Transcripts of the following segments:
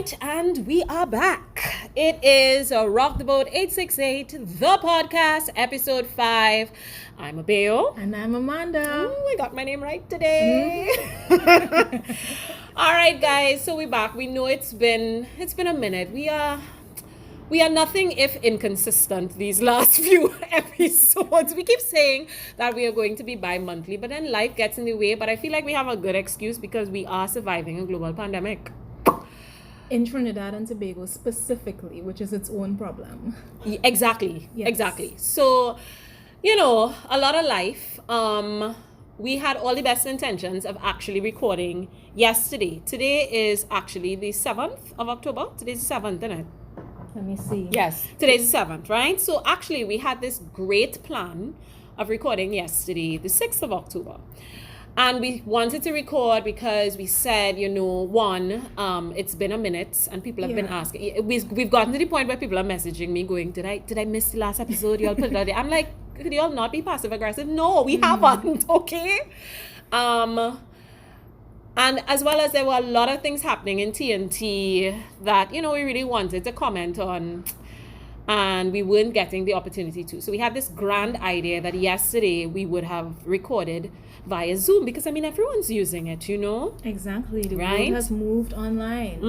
right, and we are back. It is Rock the Boat 868, the podcast, episode 5. I'm Abeo. And I'm Amanda. Ooh, I got my name right today. All right, guys, so we're back. We know it's been a minute. We are nothing if inconsistent these last few episodes. We keep saying that we are going to be bi-monthly, but then life gets in the way. But I feel like we have a good excuse because we are surviving a global pandemic. In Trinidad and Tobago specifically, which is its own problem. Exactly. Yes. Exactly. So, a lot of life. We had all the best intentions of actually recording yesterday. Today is actually the 7th of October. Today's the 7th, isn't it? Let me see. Yes, today's the 7th, right? So actually we had this great plan of recording yesterday, the 6th of October. And we wanted to record because we said, it's been a minute and people have been asking. We've gotten to the point where people are messaging me going, did I miss the last episode? Y'all put it out there. I'm like, could y'all not be passive aggressive? No, we haven't, okay? And as well as there were a lot of things happening in TNT that, we really wanted to comment on and we weren't getting the opportunity to. So we had this grand idea that yesterday we would have recorded via Zoom because, everyone's using it, Exactly. The right? world has moved online.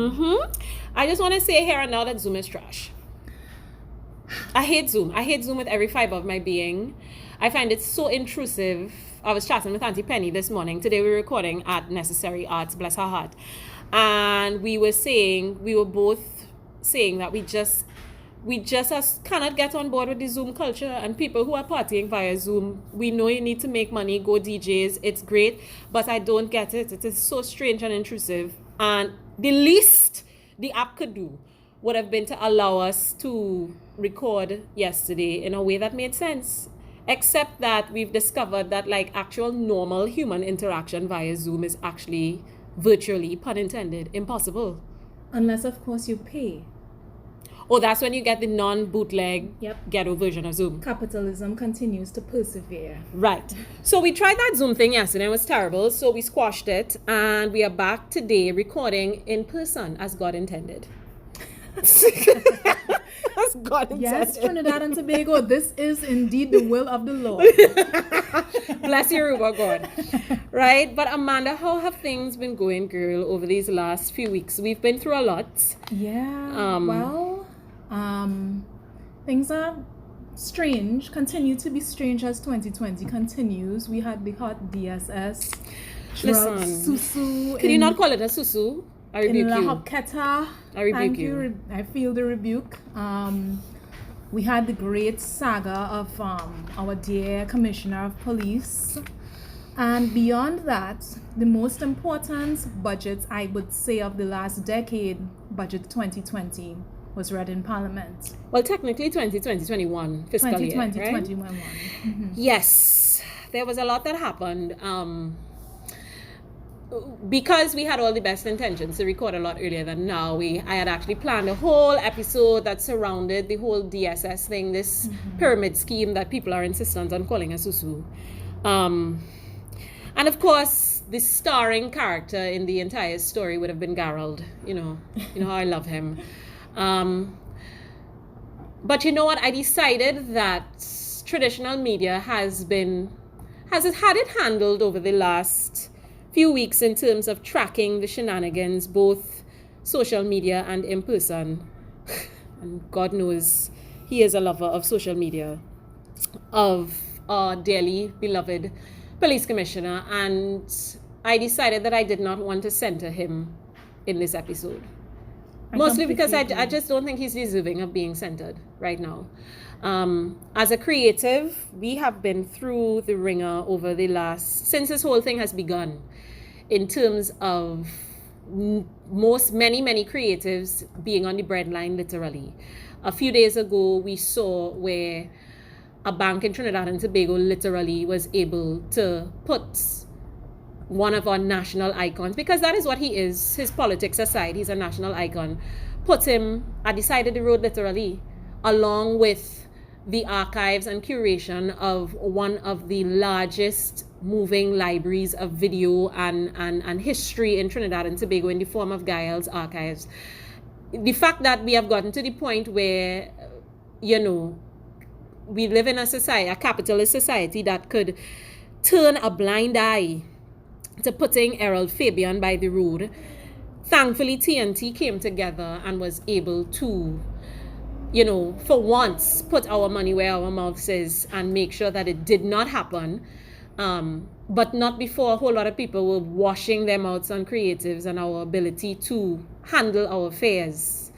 I just want to say here and now that Zoom is trash. I hate Zoom. I hate Zoom with every fiber of my being. I find it so intrusive. I was chatting with Auntie Penny this morning. Today we were recording at Necessary Arts, bless her heart. And we were both saying that we just cannot get on board with the Zoom culture, and people who are partying via Zoom, we know you need to make money, go DJs, it's great, but I don't get it. It is so strange and intrusive. And the least the app could do would have been to allow us to record yesterday in a way that made sense. Except that we've discovered that actual normal human interaction via Zoom is actually virtually, pun intended, impossible. Unless, of course, you pay. Oh, that's when you get the non-bootleg ghetto version of Zoom. Capitalism continues to persevere. Right. So we tried that Zoom thing yesterday. It was terrible. So we squashed it. And we are back today recording in person as God intended. As God intended. Yes, Trinidad and Tobago, this is indeed the will of the Lord. Bless you, Ruba God. Right? But Amanda, how have things been going, girl, over these last few weeks? We've been through a lot. Yeah. Things are strange, continue to be strange as 2020 continues. We had the hot DSS. Listen, susu. Could you not call it a susu? I rebuke in you. La Hoqueta. I rebuke Thank you. I feel the rebuke. We had the great saga of our dear Commissioner of Police. And beyond that, the most important budget, I would say, of the last decade, budget 2020, was read in Parliament. Well, technically 2020-21 fiscal year, right? 2020-21. Yes, there was a lot that happened. Because we had all the best intentions to record a lot earlier than now, I had actually planned a whole episode that surrounded the whole DSS thing, this pyramid scheme that people are insistent on calling a susu. And of course, the starring character in the entire story would have been Gerald. You know how I love him. But you know what? I decided that traditional media has had it handled over the last few weeks in terms of tracking the shenanigans, both social media and in person. And God knows he is a lover of social media, of our dearly beloved police commissioner, and I decided that I did not want to center him in this episode. Mostly because I just don't think he's deserving of being centered right now. As a creative, we have been through the ringer since this whole thing has begun, in terms of many creatives being on the breadline, literally. A few days ago, we saw where a bank in Trinidad and Tobago literally was able to put one of our national icons, because that is what he is, his politics aside, he's a national icon, put him at the side of the road, literally, along with the archives and curation of one of the largest moving libraries of video and history in Trinidad and Tobago in the form of Gael's archives. the fact that we have gotten to the point where, we live in a society, a capitalist society, that could turn a blind eye to putting Errol Fabian by the road. Thankfully, TNT came together and was able to, for once, put our money where our mouth is and make sure that it did not happen. But not before a whole lot of people were washing their mouths on creatives and our ability to handle our affairs.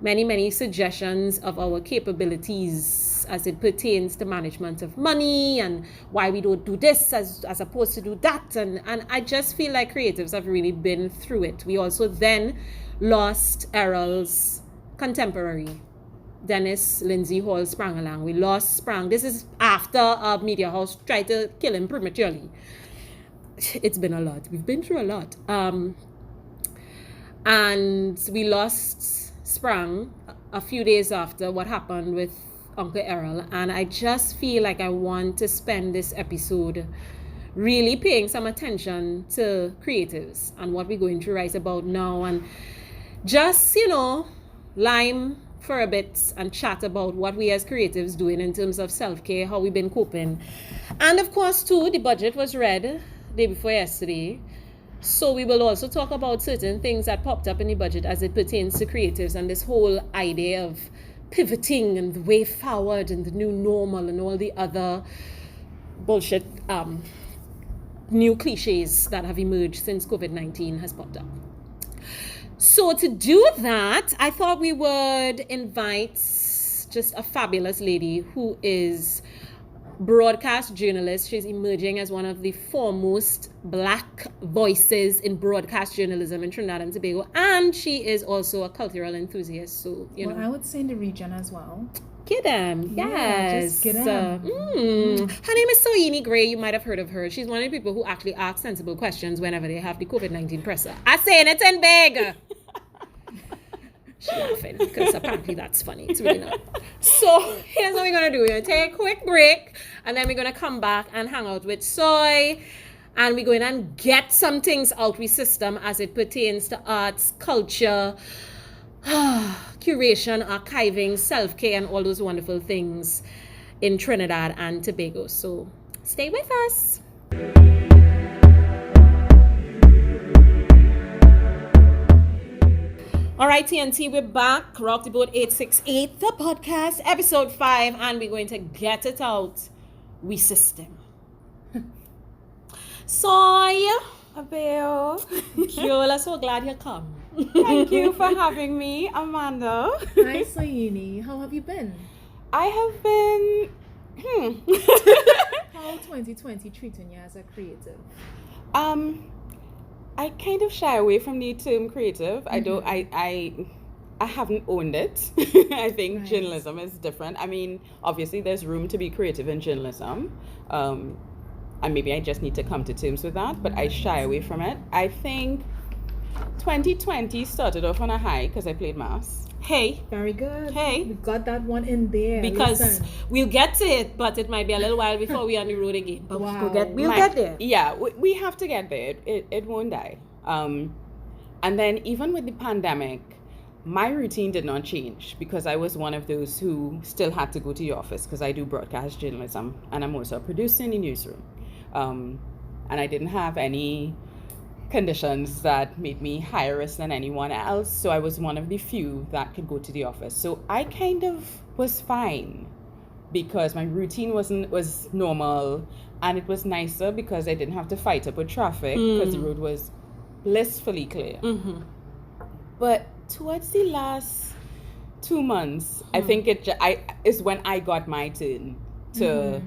Many, many suggestions of our capabilities as it pertains to management of money and why we don't do this as opposed to do that. And I just feel like creatives have really been through it. We also then lost Errol's contemporary, Dennis Lindsay Hall Sprangalang. We lost Sprang. This is after a media house tried to kill him prematurely. It's been a lot. We've been through a lot. And we lost Sprang a few days after what happened with Uncle Errol. And I just feel like I want to spend this episode really paying some attention to creatives and what we're going through right about now. And just, lime for a bit and chat about what we as creatives doing in terms of self-care, how we've been coping. And of course, too, the budget was read day before yesterday. So we will also talk about certain things that popped up in the budget as it pertains to creatives and this whole idea of pivoting and the way forward and the new normal and all the other bullshit new cliches that have emerged since COVID-19 has popped up. So to do that, I thought we would invite just a fabulous lady who is broadcast journalist. She's emerging as one of the foremost Black voices in broadcast journalism in Trinidad and Tobago, and she is also a cultural enthusiast. So I would say in the region as well. Get them, yes. Yeah, just get them. Her name is Soyini Grey. You might have heard of her. She's one of the people who actually ask sensible questions whenever they have the COVID-19 presser. I'm saying it in big. She's laughing because apparently that's funny. It's really not. So here's what we're going to do. We're going to take a quick break and then we're going to come back and hang out with Soy. And we're going to get some things out of the system as it pertains to arts, culture, curation, archiving, self-care, and all those wonderful things in Trinidad and Tobago. So stay with us. All right, TNT, we're back. Rock the Boat 868, the podcast, episode 5, and we're going to get it out. We system. Soy. Abeo. Girl, I'm so glad you come. Thank you for having me, Amanda. Hi, Soyini. How have you been? I have been... How 2020 treating you as a creative? I kind of shy away from the term creative. I haven't owned it. I think journalism is different. I mean, obviously there's room to be creative in journalism. And maybe I just need to come to terms with that, but I shy away from it. I think 2020 started off on a high because I played mass. Hey. Very good. Hey. We got that one in there. Because Listen. we'll get to it, but it might be a little while before we're on the road again. But Wow. we'll get there. Yeah, we have to get there. It won't die. And then even with the pandemic, my routine did not change because I was one of those who still had to go to the office because I do broadcast journalism and I'm also a producer in the newsroom. And I didn't have any conditions that made me higher risk than anyone else. So I was one of the few that could go to the office. So I kind of was fine because my routine was normal, and it was nicer because I didn't have to fight up with traffic because the road was blissfully clear. Mm-hmm. But towards the last 2 months, I think is when I got my turn to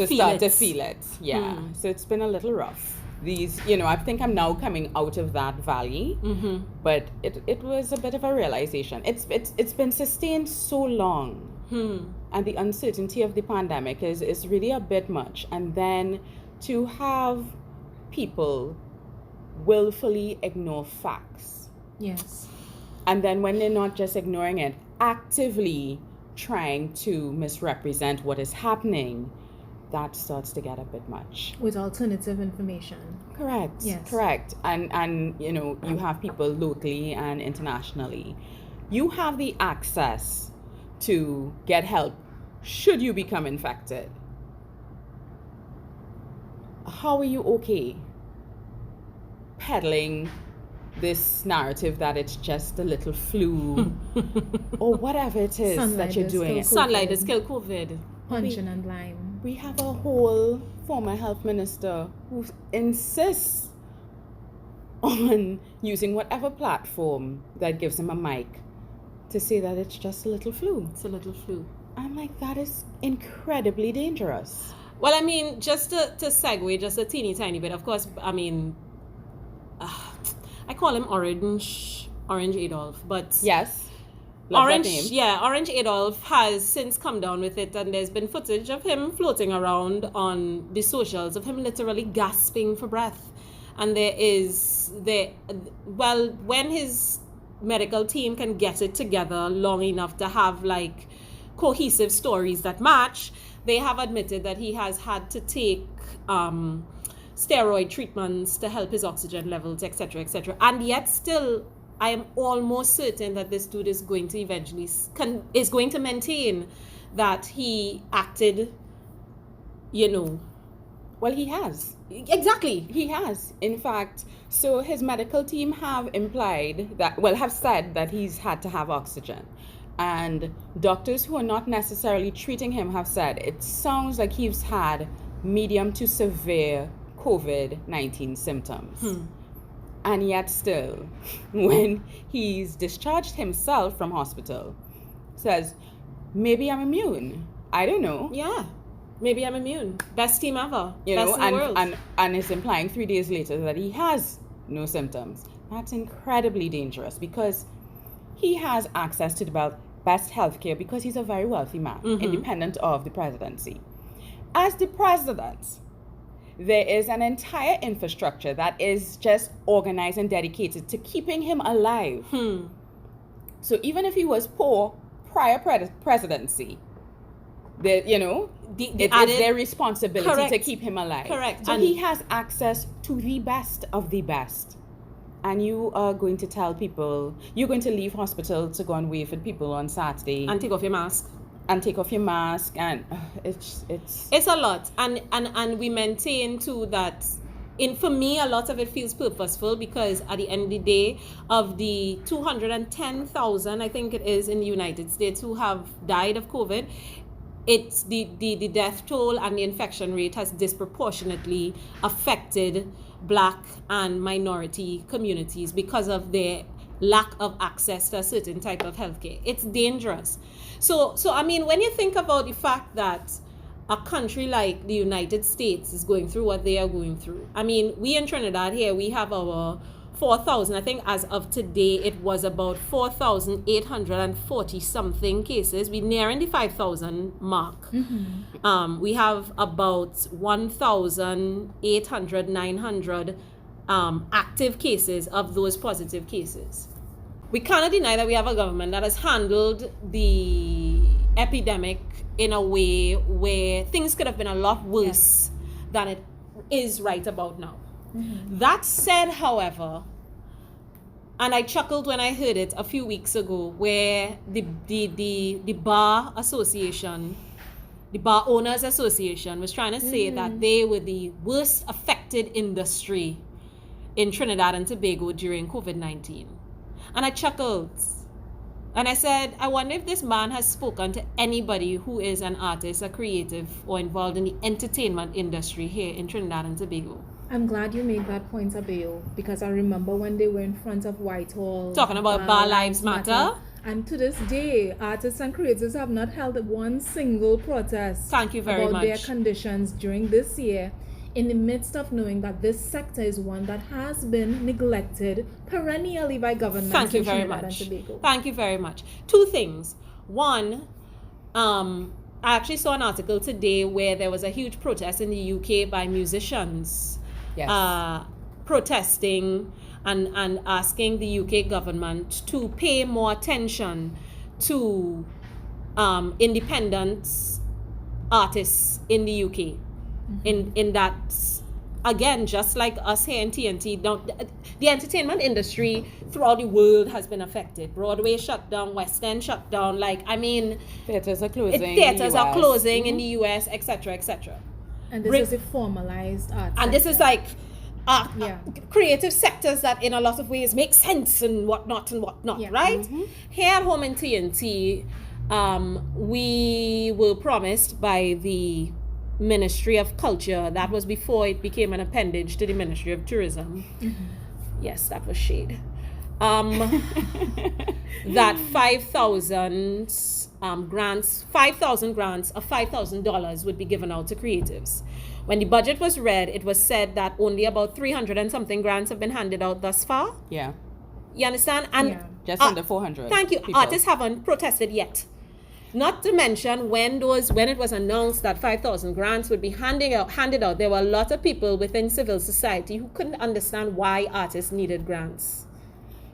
start to feel it. Yeah. So it's been a little rough. I think I'm now coming out of that valley, but it was a bit of a realization. It's been sustained so long, and the uncertainty of the pandemic is really a bit much. And then to have people willfully ignore facts. Yes. And then when they're not just ignoring it, actively trying to misrepresent what is happening, that starts to get a bit much. With alternative information. Correct. Yes. Correct. And you have people locally and internationally You have the access to get help should you become infected. How are you okay peddling this narrative that it's just a little flu or whatever it is that you're doing? Sunlight is kill COVID. Punching and lime. We have a whole former health minister who insists on using whatever platform that gives him a mic to say that it's just a little flu. It's a little flu. I'm like, that is incredibly dangerous. Well, I mean, just to segue just a teeny tiny bit, of course, I mean, I call him Orange Adolf, but yes, love Orange, that name. yeah, Orange Adolf has since come down with it, and there's been footage of him floating around on the socials of him literally gasping for breath. And when his medical team can get it together long enough to have like cohesive stories that match, they have admitted that he has had to take steroid treatments to help his oxygen levels, etc., etc. And yet still, I am almost certain that this dude is going to eventually is going to maintain that he acted, Well, he has. Exactly. He has. In fact, so his medical team have said that he's had to have oxygen. And doctors who are not necessarily treating him have said it sounds like he's had medium to severe COVID-19 symptoms. And yet still, when he's discharged himself from hospital, says, maybe I'm immune. I don't know. Yeah. Maybe I'm immune. Best team ever. Best in the world. And is implying 3 days later that he has no symptoms. That's incredibly dangerous because he has access to the best healthcare because he's a very wealthy man, independent of the presidency. As the president, there is an entire infrastructure that is just organized and dedicated to keeping him alive. So even if he was poor prior presidency, it's their responsibility to keep him alive. Correct. So he has access to the best of the best. And you are going to tell people, you're going to leave hospital to go and wave at people on Saturday. And take off your mask. And it's a lot. And we maintain too that for me, a lot of it feels purposeful because at the end of the day, of the 210,000, I think it is in the United States, who have died of COVID, it's the death toll and the infection rate has disproportionately affected Black and minority communities because of their lack of access to a certain type of healthcare. It's dangerous. So I mean, when you think about the fact that a country like the United States is going through what they are going through, I mean, we in Trinidad here, we have our 4,000, I think as of today, it was about 4,840 something cases. We're nearing the 5,000 mark. We have about 1,800, 900 active cases of those positive cases. We cannot deny that we have a government that has handled the epidemic in a way where things could have been a lot worse than it is right about now. That said, however, and I chuckled when I heard it a few weeks ago, where the bar association, the bar owners association, was trying to say that they were the worst affected industry in Trinidad and Tobago during COVID-19. And I chuckled. And I said, I wonder if this man has spoken to anybody who is an artist, a creative, or involved in the entertainment industry here in Trinidad and Tobago. I'm glad you made that point, Abeo, because I remember when they were in front of Whitehall talking about Bar Lives Matter. And to this day, artists and creators have not held one single protest Thank you very about much. their conditions during this year, in the midst of knowing that this sector is one that has been neglected perennially by governments. Thank you very much. Thank you very much. Two things. One, I actually saw an article today where there was a huge protest in the UK by musicians. Yes. Protesting and asking the UK government to pay more attention to independent artists in the UK, in that again, just like us here in TNT, the entertainment industry throughout the world has been affected. Broadway shut down, West End shut down. Like, I mean, theaters are closing. Theaters are closing in the US, etc., etc. And this is a formalized art. And this is like creative sectors that in a lot of ways make sense and whatnot, right? Mm-hmm. Here at home in TNT, we were promised by the Ministry of Culture, that was before it became an appendage to the Ministry of Tourism. Mm-hmm. Yes, that was shade. That 5,000 grants of $5,000 would be given out to creatives. When the budget was read, it was said that only about 300 and something grants have been handed out thus far. Yeah. You understand? And just under 400. Thank you. People. Artists haven't protested yet. Not to mention when it was announced that 5,000 grants would be handed out, there were a lot of people within civil society who couldn't understand why artists needed grants.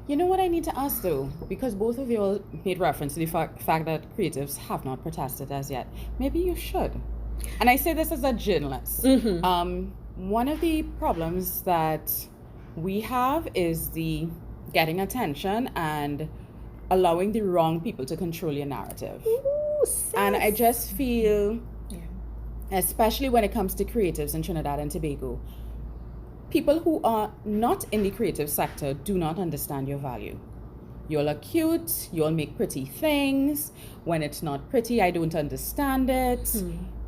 You know what I need to ask though, because both of you all made reference to the fact that creatives have not protested as yet. Maybe you should. And I say this as a journalist. Mm-hmm. One of the problems that we have is the getting attention and allowing the wrong people to control your narrative. Ooh, and I just feel, especially when it comes to creatives in Trinidad and Tobago, people who are not in the creative sector do not understand your value. You'll are cute, you'll make pretty things. When it's not pretty, I don't understand it.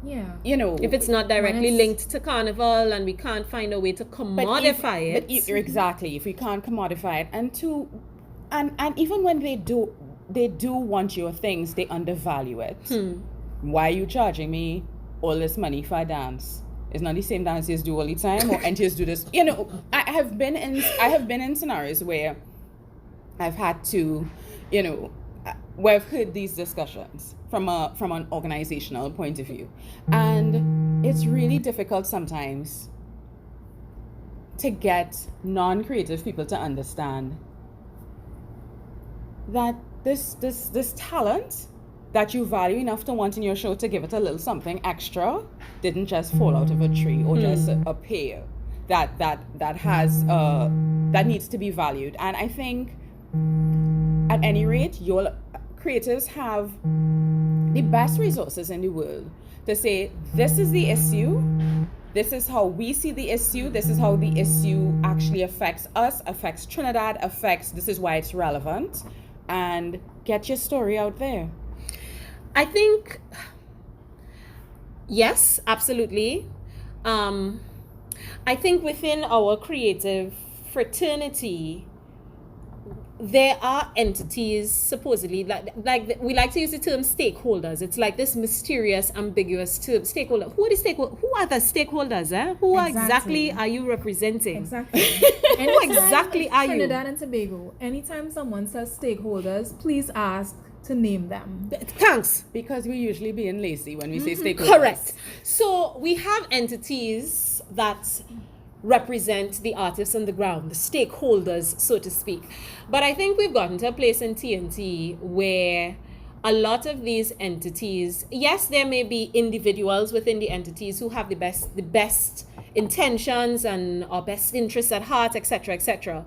Yeah. You know, if it's not directly linked to carnival and we can't find a way to commodify it. Exactly, if we can't commodify it. And even when they do want your things, they undervalue it. Why are you charging me all this money for a dance? It's not the same dance you do all the time, or entities do this. You know, I have been in scenarios where I've had to, you know, where I've heard these discussions from an organizational point of view, and it's really difficult sometimes to get non-creative people to understand that this talent that you value enough to want in your show to give it a little something extra didn't just fall out of a tree or just appear. That has that needs to be valued. And I think at any rate, your creatives have the best resources in the world to say, this is the issue, this is how we see the issue, this is how the issue actually affects us, affects Trinidad, this is why it's relevant, and get your story out there. I think, yes, absolutely. I think within our creative fraternity, there are entities supposedly like we like to use the term stakeholders. It's like this mysterious, ambiguous term. Stakeholder. Who are the stakeholders? Who are the stakeholders? Who exactly are you representing? Exactly. Who exactly are you? Trinidad and Tobago. Anytime someone says stakeholders, please ask to name them. Thanks. Because we're usually being lazy when we say stakeholders. Correct. So we have entities that represent the artists on the ground, the stakeholders, so to speak. But I think we've gotten to a place in TNT where a lot of these entities, yes, there may be individuals within the entities who have the best intentions and our best interests at heart, etc., etc.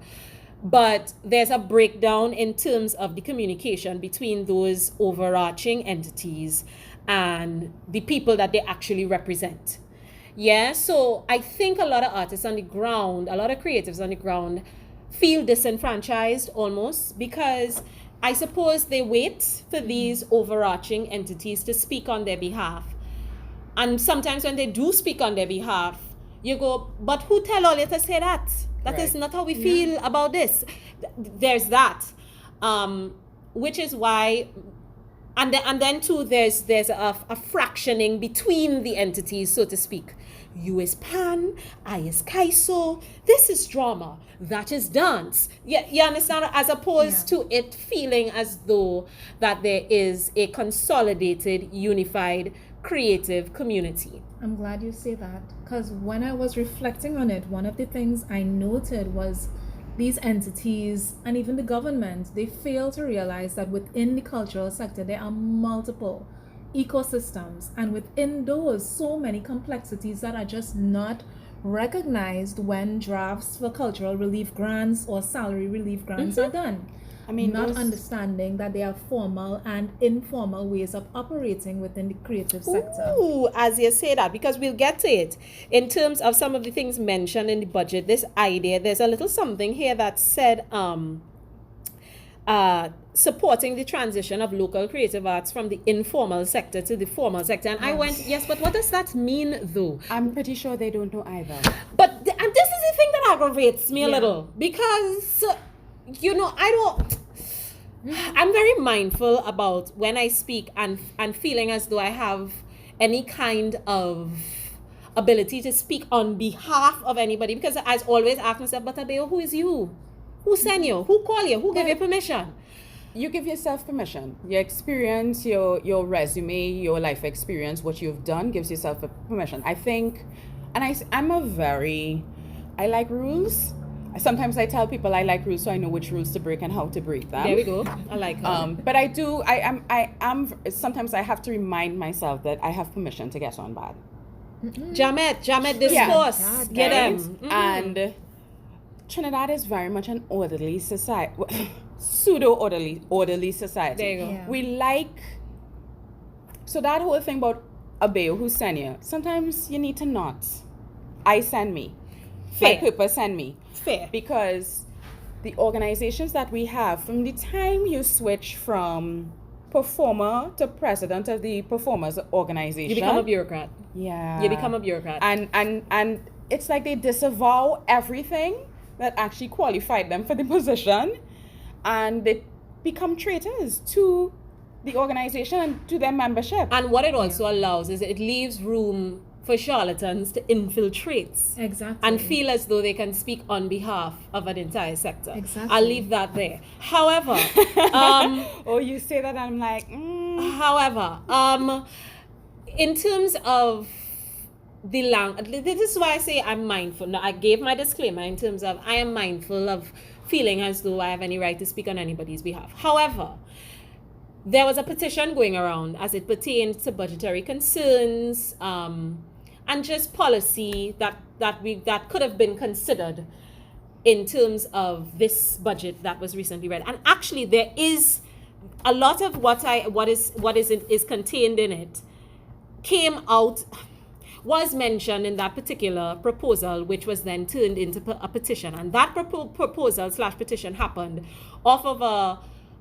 But there's a breakdown in terms of the communication between those overarching entities and the people that they actually represent. Yeah, so I think a lot of artists on the ground, a lot of creatives on the ground feel disenfranchised almost, because I suppose they wait for these overarching entities to speak on their behalf. And sometimes when they do speak on their behalf, you go, but who tell all you to say that? That is not how we feel about this. There's that. Which is why, and then too, there's a fractioning between the entities, so to speak. You is Pan, I is Kaiso. This is drama. That is dance. You understand? As opposed to it feeling as though that there is a consolidated, unified, creative community. I'm glad you say that, because when I was reflecting on it, one of the things I noted was these entities and even the government, they fail to realize that within the cultural sector, there are multiple ecosystems, and within those, so many complexities that are just not recognized when drafts for cultural relief grants or salary relief grants are done. I mean, not understanding that there are formal and informal ways of operating within the creative sector. Ooh, as you say that, because we'll get to it. In terms of some of the things mentioned in the budget, this idea, there's a little something here that said, supporting the transition of local creative arts from the informal sector to the formal sector. And I went, yes, but what does that mean though? I'm pretty sure they don't know either. But, and this is the thing that aggravates me a little, because, I'm very mindful about when I speak and feeling as though I have any kind of ability to speak on behalf of anybody, because I always ask myself, but Abeo, who is you? Who sent you? Who called you? Who gave you permission? You give yourself permission. Your experience, your resume, your life experience, what you've done gives yourself permission. I think, and I like rules. Sometimes I tell people I like rules so I know which rules to break and how to break them. There we go. I like that. But sometimes I have to remind myself that I have permission to get on bad. Jamette, discourse. Yeah. Get Right? them. And Trinidad is very much an orderly society. Pseudo-orderly society. There you go. Yeah. We like, so that whole thing about Abeo, who send you, sometimes you need to not. I send me. Fair. My paper send me. Fair. Because the organizations that we have, from the time you switch from performer to president of the performers organization, You become a bureaucrat. yeah. You become a bureaucrat. And it's like they disavow everything that actually qualified them for the position, and they become traitors to the organization and to their membership. And what it also allows is it leaves room for charlatans to infiltrate Exactly. and feel as though they can speak on behalf of an entire sector. Exactly. I'll leave that there. However, Oh, you say that, and I'm like, in terms of the language, this is why I say I'm mindful. Now, I gave my disclaimer in terms of I am mindful of feeling as though I have any right to speak on anybody's behalf. However, there was a petition going around as it pertained to budgetary concerns and just policy that could have been considered in terms of this budget that was recently read. And actually, there is a lot of what is contained in it was mentioned in that particular proposal, which was then turned into a petition. And that proposal/petition happened off of a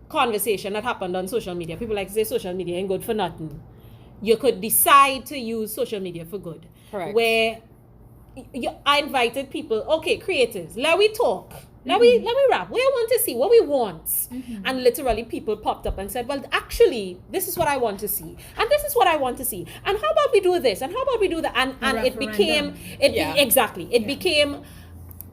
conversation that happened on social media. People like to say social media ain't good for nothing. You could decide to use social media for good. Correct. Where I invited people, okay, creatives, let we talk. Let we rap. We want to see what we want. And literally people popped up and said, well, actually, this is what I want to see. And this is what I want to see. And how about we do this? And how about we do that? And it became, became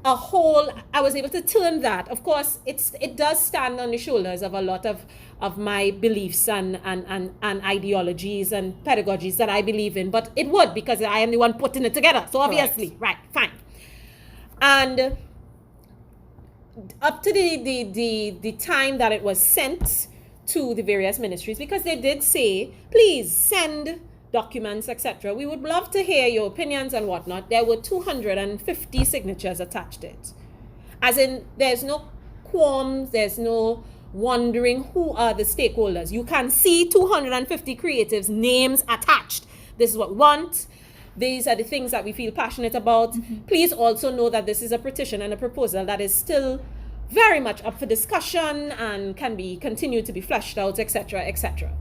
a whole, I was able to turn that. Of course, it does stand on the shoulders of a lot of my beliefs and ideologies and pedagogies that I believe in. But it would, because I am the one putting it together. So obviously, right, fine. And up to the time that it was sent to the various ministries, because they did say, please send documents, etc. We would love to hear your opinions and whatnot. There were 250 signatures attached to it. As in, there's no qualms, there's no wondering who are the stakeholders. You can see 250 creatives' names attached. This is what we want. These are the things that we feel passionate about. Please also know that this is a petition and a proposal that is still very much up for discussion and can be continued to be fleshed out, etc., etc.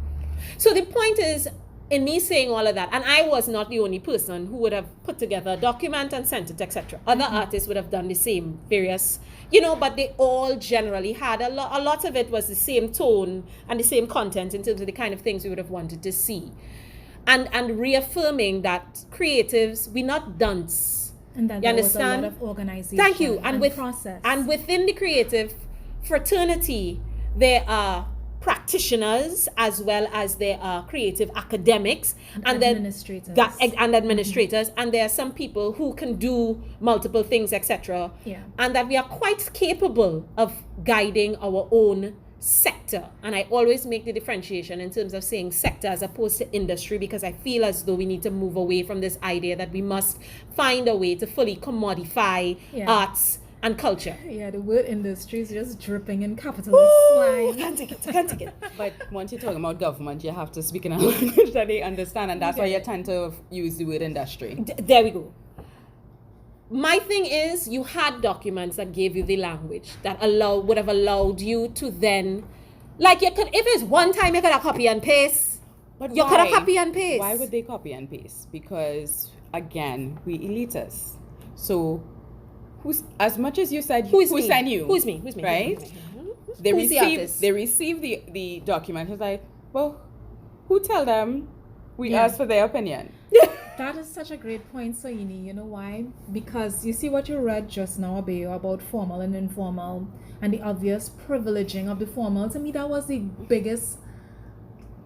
So the point is, in me saying all of that, and I was not the only person who would have put together a document and sent it, etc. Other artists would have done the same, various, but they all generally had a lot of it was the same tone and the same content in terms of the kind of things we would have wanted to see. And reaffirming that creatives, we're not dunce. And that you there understand? was a lot of organization. Thank you. And process. And within the creative fraternity, there are practitioners as well as there are creative academics and administrators. Administrators, and there are some people who can do multiple things, etc. Yeah. And that we are quite capable of guiding our own sector, and I always make the differentiation in terms of saying sector as opposed to industry, because I feel as though we need to move away from this idea that we must find a way to fully commodify arts and culture. Yeah, the word industry is just dripping in capitalist slang. Can't take it. But once you're talking about government, you have to speak in a language that they understand, and that's why you tend to use the word industry. There we go. My thing is, you had documents that gave you the language that would have allowed you to then, like, you could, if it's one time you could have copy and paste, But you why? could have copy and paste. Why would they copy and paste? Because again, we elitists. So, as much as you said, who sent you? Who's me? Right? They receive the document. It's like, well, who tell them we asked for their opinion? That is such a great point, Soyini. You know why? Because you see what you read just now, Abeo, about formal and informal and the obvious privileging of the formal. To me, that was the biggest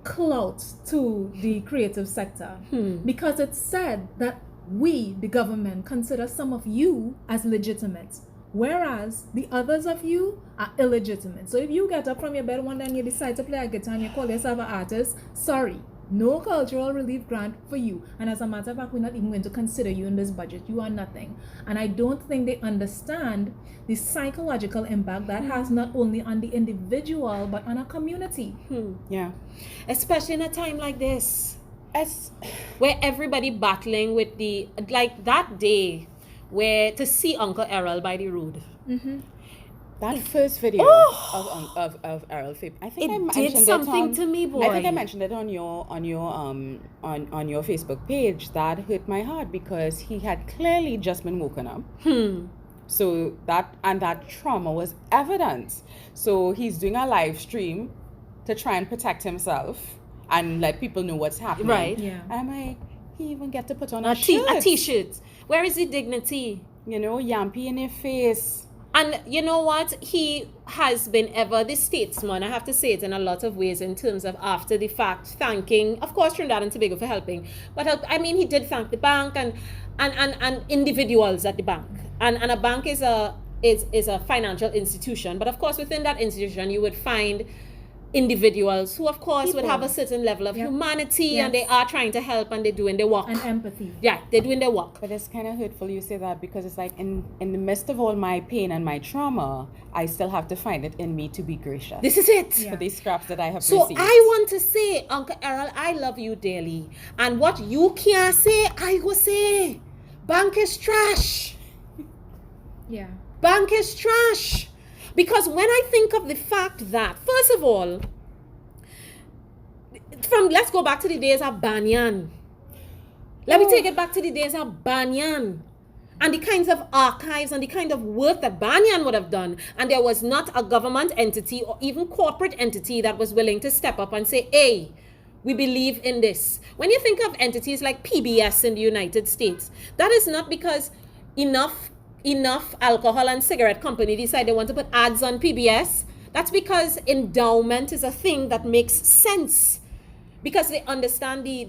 clout to the creative sector. Because it said that we, the government, consider some of you as legitimate, whereas the others of you are illegitimate. So if you get up from your bed one day and you decide to play a guitar and you call yourself an artist, sorry, no cultural relief grant for you. And as a matter of fact, we're not even going to consider you in this budget. You are nothing. And I don't think they understand the psychological impact that has not only on the individual, but on a community. Yeah. Especially in a time like this, where everybody battling with the, like that day where to see Uncle Errol by the road. That first video of Errol Fape, I think I mentioned did something to me, boy. I think I mentioned it on your Facebook page. That hurt my heart because he had clearly just been woken up. So that trauma was evident. So he's doing a live stream to try and protect himself and let people know what's happening. Right. Yeah. And I'm like, he even get to put on A a shirt. t-shirt. Where is the dignity? You know, yampy in your face. And you know what? He has been ever the statesman. I have to say it in a lot of ways in terms of after the fact, thanking, of course, Trinidad and Tobago for helping. But I mean, he did thank the bank and individuals at the bank. And a bank is a financial institution. But of course, within that institution, you would find individuals who, of course, would have a certain level of humanity and they are trying to help and they're doing their work. And empathy. Yeah, they're doing their work. But it's kind of hurtful you say that because it's like in the midst of all my pain and my trauma, I still have to find it in me to be gracious. This is it. For these scraps that I have So received. I want to say, Uncle Errol, I love you dearly. And what you can't say, I go say. Bank is trash. Yeah. Bank is trash. Because when I think of the fact that, first of all, let's go back to the days of Banyan. Let me take it back to the days of Banyan. And the kinds of archives and the kind of work that Banyan would have done. And there was not a government entity or even corporate entity that was willing to step up and say, hey, we believe in this. When you think of entities like PBS in the United States, that is not because enough alcohol and cigarette company decide they want to put ads on PBS. That's because endowment is a thing that makes sense. Because they understand the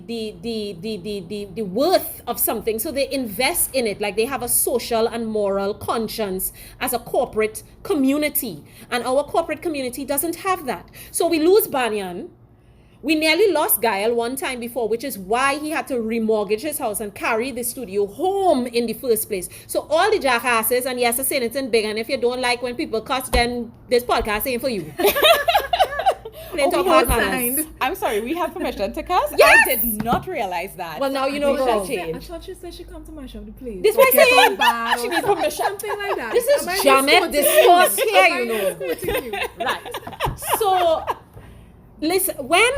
worth of something, so they invest in it. Like they have a social and moral conscience as a corporate community, and our corporate community doesn't have that. So we lose Banyan. We nearly lost Gael one time before, which is why he had to remortgage his house and carry the studio home in the first place. So all the jackasses, and yes, I say it in big, and if you don't like when people cuss, then this podcast ain't for you. I'm sorry, we have permission to cuss? Yes! I did not realize that. Well, now you know, girl. I thought you said she come to my show, please. This way saying she needs permission. Something like that. This is Jamette discourse here, you know. Right. So, listen, when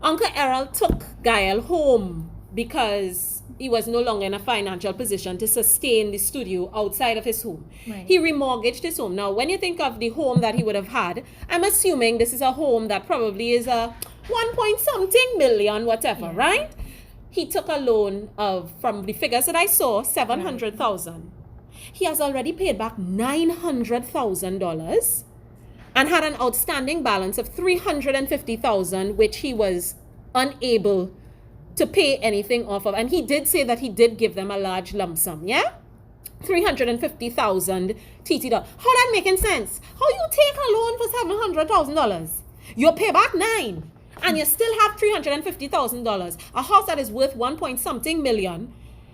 Uncle Errol took Gael home because he was no longer in a financial position to sustain the studio outside of his home, he remortgaged his home. Now, when you think of the home that he would have had, I'm assuming this is a home that probably is a 1-point-something million, whatever, right? He took a loan of, from the figures that I saw, $700,000. He has already paid back $900,000 and had an outstanding balance of $350,000, which he was unable to pay anything off of. And he did say that he did give them a large lump sum, yeah? $350,000 TT dollars. How that making sense? How you take a loan for $700,000? You pay back $9,000 and you still have $350,000. A house that is worth 1 point something million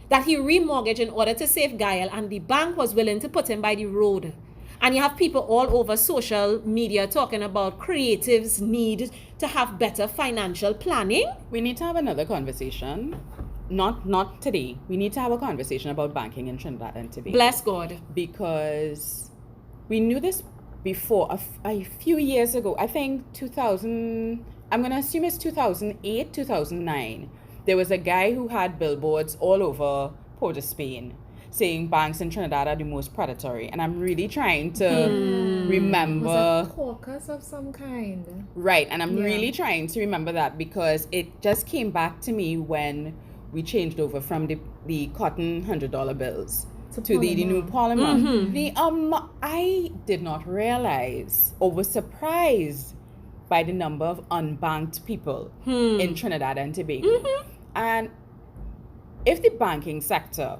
that he remortgaged in order to save Gael, and the bank was willing to put him by the road. And you have people all over social media talking about creatives need to have better financial planning. We need to have another conversation. Not today. We need to have a conversation about banking in Trinidad and Tobago. Bless God. Because we knew this before, a few years ago. I think 2000, I'm going to assume it's 2008, 2009. There was a guy who had billboards all over Port of Spain saying banks in Trinidad are the most predatory. And I'm really trying to remember. Was a caucus of some kind. Right. And I'm really trying to remember that because it just came back to me when we changed over from the cotton $100 bills to the new polymer. I did not realize or was surprised by the number of unbanked people in Trinidad and Tobago. And if the banking sector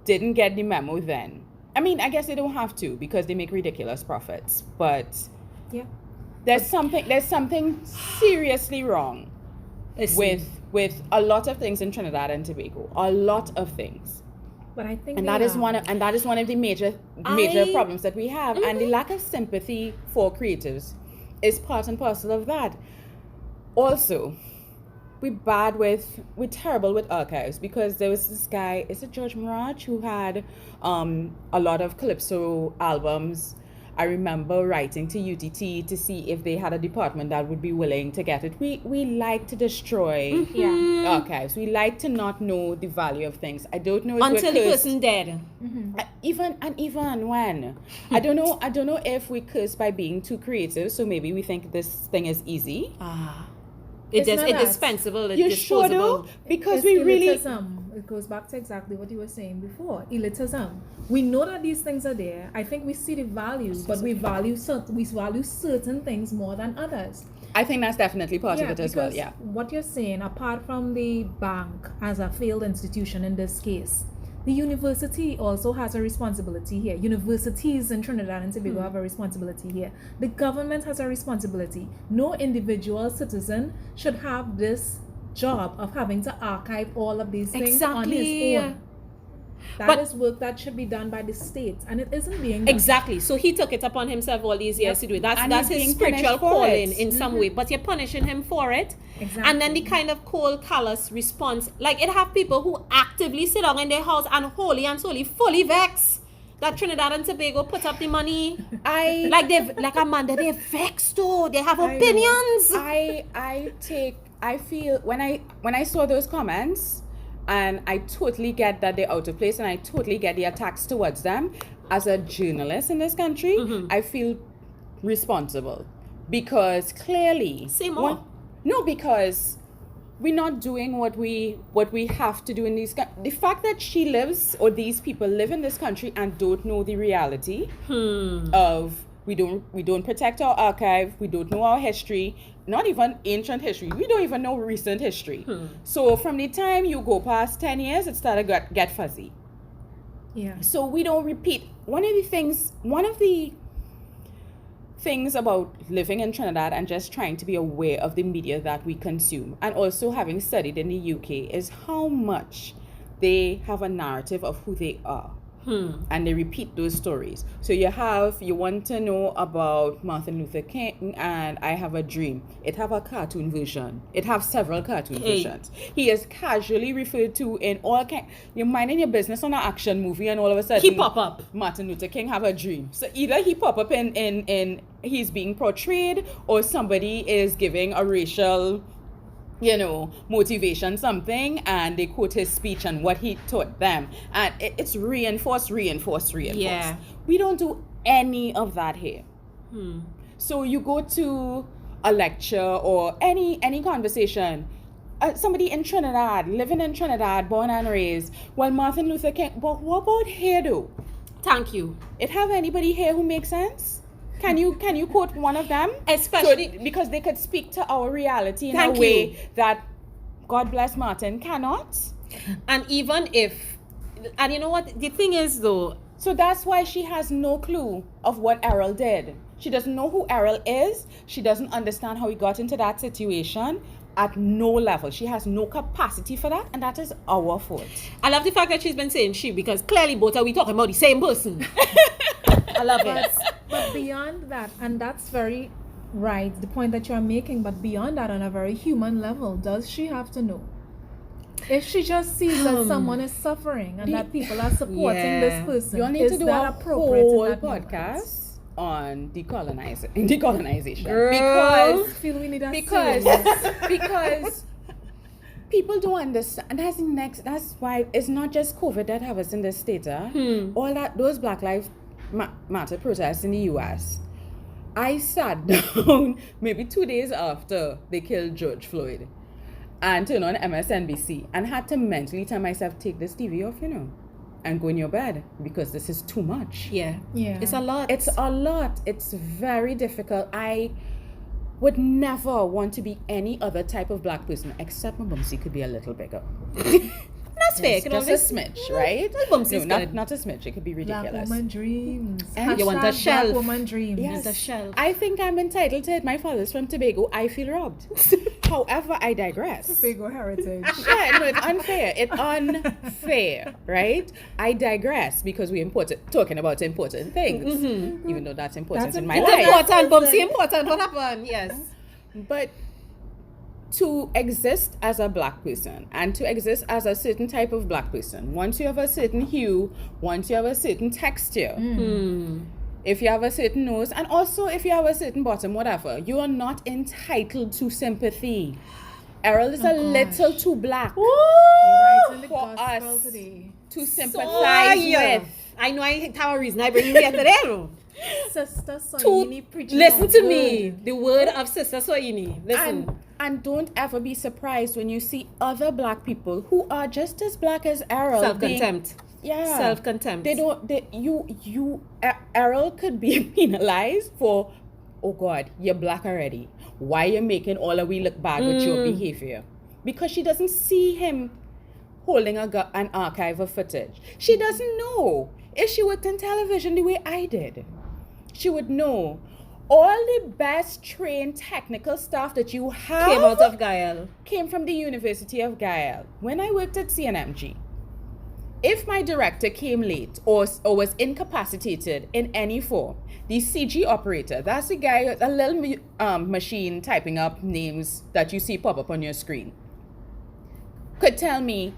didn't get the memo then, I mean, I guess they don't have to because they make ridiculous profits, but there's something seriously wrong with a lot of things in Trinidad and Tobago, a lot of things. But I think that is one of the major problems that we have, and the lack of sympathy for creatives is part and parcel of that. Also, we're terrible with archives because there was this guy, is it George Mirage, who had a lot of Calypso albums. I remember writing to UTT to see if they had a department that would be willing to get it. We like to destroy archives. We like to not know the value of things. I don't know if until the person dead. Even when I don't know if we curse by being too creative. So maybe we think this thing is easy. It's dispensable. It's you disposable. sure do? Because it's we really. elitism. It goes back to exactly what you were saying before. Elitism. We know that these things are there. I think we see the value, but we value certain things more than others. I think that's definitely part of it as well. Yeah. What you're saying, apart from the bank as a failed institution in this case, the university also has a responsibility here. Universities in Trinidad and Tobago have a responsibility here. The government has a responsibility. No individual citizen should have this job of having to archive all of these things on his own. That is work that should be done by the state, and it isn't being done. Exactly. So he took it upon himself all these years to do it. That's his spiritual calling in some way, but you're punishing him for it. Exactly. And then the kind of cold, callous response, like it have people who actively sit down in their house and wholly and solely fully vex that Trinidad and Tobago put up the money. They're vexed though. They have opinions. I feel when I saw those comments. And I totally get that they're out of place, and I totally get the attacks towards them. As a journalist in this country, I feel responsible because clearly, because we're not doing what we have to do in these. The fact that she lives or these people live in this country and don't know the reality of we don't protect our archive, we don't know our history. Not even ancient history. We don't even know recent history. So from the time you go past 10 years, it started to get fuzzy. Yeah. So we don't repeat. One of the things about living in Trinidad and just trying to be aware of the media that we consume, and also having studied in the UK, is how much they have a narrative of who they are. And they repeat those stories. So you want to know about Martin Luther King and I Have a Dream. It have a cartoon version. It have several cartoon versions. He is casually referred to in all kind. You're minding your business on an action movie and all of a sudden he pop up. Martin Luther King have a dream. So either he pop up in he's being portrayed, or somebody is giving a racial motivation something, and they quote his speech and what he taught them, and it's reinforced. Yeah. We don't do any of that here. So you go to a lecture or any conversation, somebody in Trinidad, living in Trinidad, born and raised, well, Martin Luther King, but what about here though? Thank you. It have anybody here who makes sense? Can you quote one of them? Especially because they could speak to our reality in a way that God bless Martin cannot. And even if And you know what? The thing is, though, So that's why she has no clue of what Errol did. She doesn't know who Errol is. She doesn't understand how he got into that situation at no level. She has no capacity for that, and that is our fault. I love the fact that she's been saying she, because clearly both are we talking about the same person. I love it. But beyond that, and that's very right, the point that you're making, but beyond that, on a very human level, does she have to know? If she just sees that someone is suffering and that people are supporting this person, You'll need is to do that a appropriate whole in that moment? podcast on decolonization. Girl. I feel we need a Because series. because people don't understand. And that's why it's not just COVID that have us in this state. All that, those Black Lives Matter protests in the US. I sat down maybe 2 days after they killed George Floyd and turned on MSNBC and had to mentally tell myself, take this TV off, and go in your bed, because this is too much. Yeah. Yeah. It's a lot. It's a lot. It's very difficult. I would never want to be any other type of Black person, except my bumsy could be a little bigger. That's fair. Just a smidge, right? My bumsy's good. Not a smidge. It could be Black ridiculous. woman dreams. And you want a Hashtag shelf. Black woman dreams. Yes. a shelf. I think I'm entitled to it. My father's from Tobago. I feel robbed. However, I digress. Tobago heritage. Yeah, no, it's unfair. It's unfair, right? I digress because we're talking about important things, even though that's important That's in my important. life. Important, Bumsy, important. What happened? Yes. But to exist as a Black person and to exist as a certain type of Black person, once you have a certain hue, once you have a certain texture, if you have a certain nose, and also if you have a certain bottom, whatever, you are not entitled to sympathy. Errol is a little too Black Right in the for gospel us today. to sympathize with. I know I have a reason I bring you here today. Sister Soyini preaching Listen the to me. word. The word of Sister Soyini. Listen. And don't ever be surprised when you see other Black people who are just as Black as Errol. Self-contempt. Yeah. Self-contempt. Errol could be penalized for, oh God, you're Black already. Why you making all of we look bad with your behavior? Because she doesn't see him holding an archive of footage. She doesn't know. If she worked in television the way I did, she would know. All the best trained technical staff that you have Came out of Gael. came from the University of Gael. When I worked at CNMG, if my director came late or was incapacitated in any form, the CG operator, that's the guy, a little machine typing up names that you see pop up on your screen, could tell me,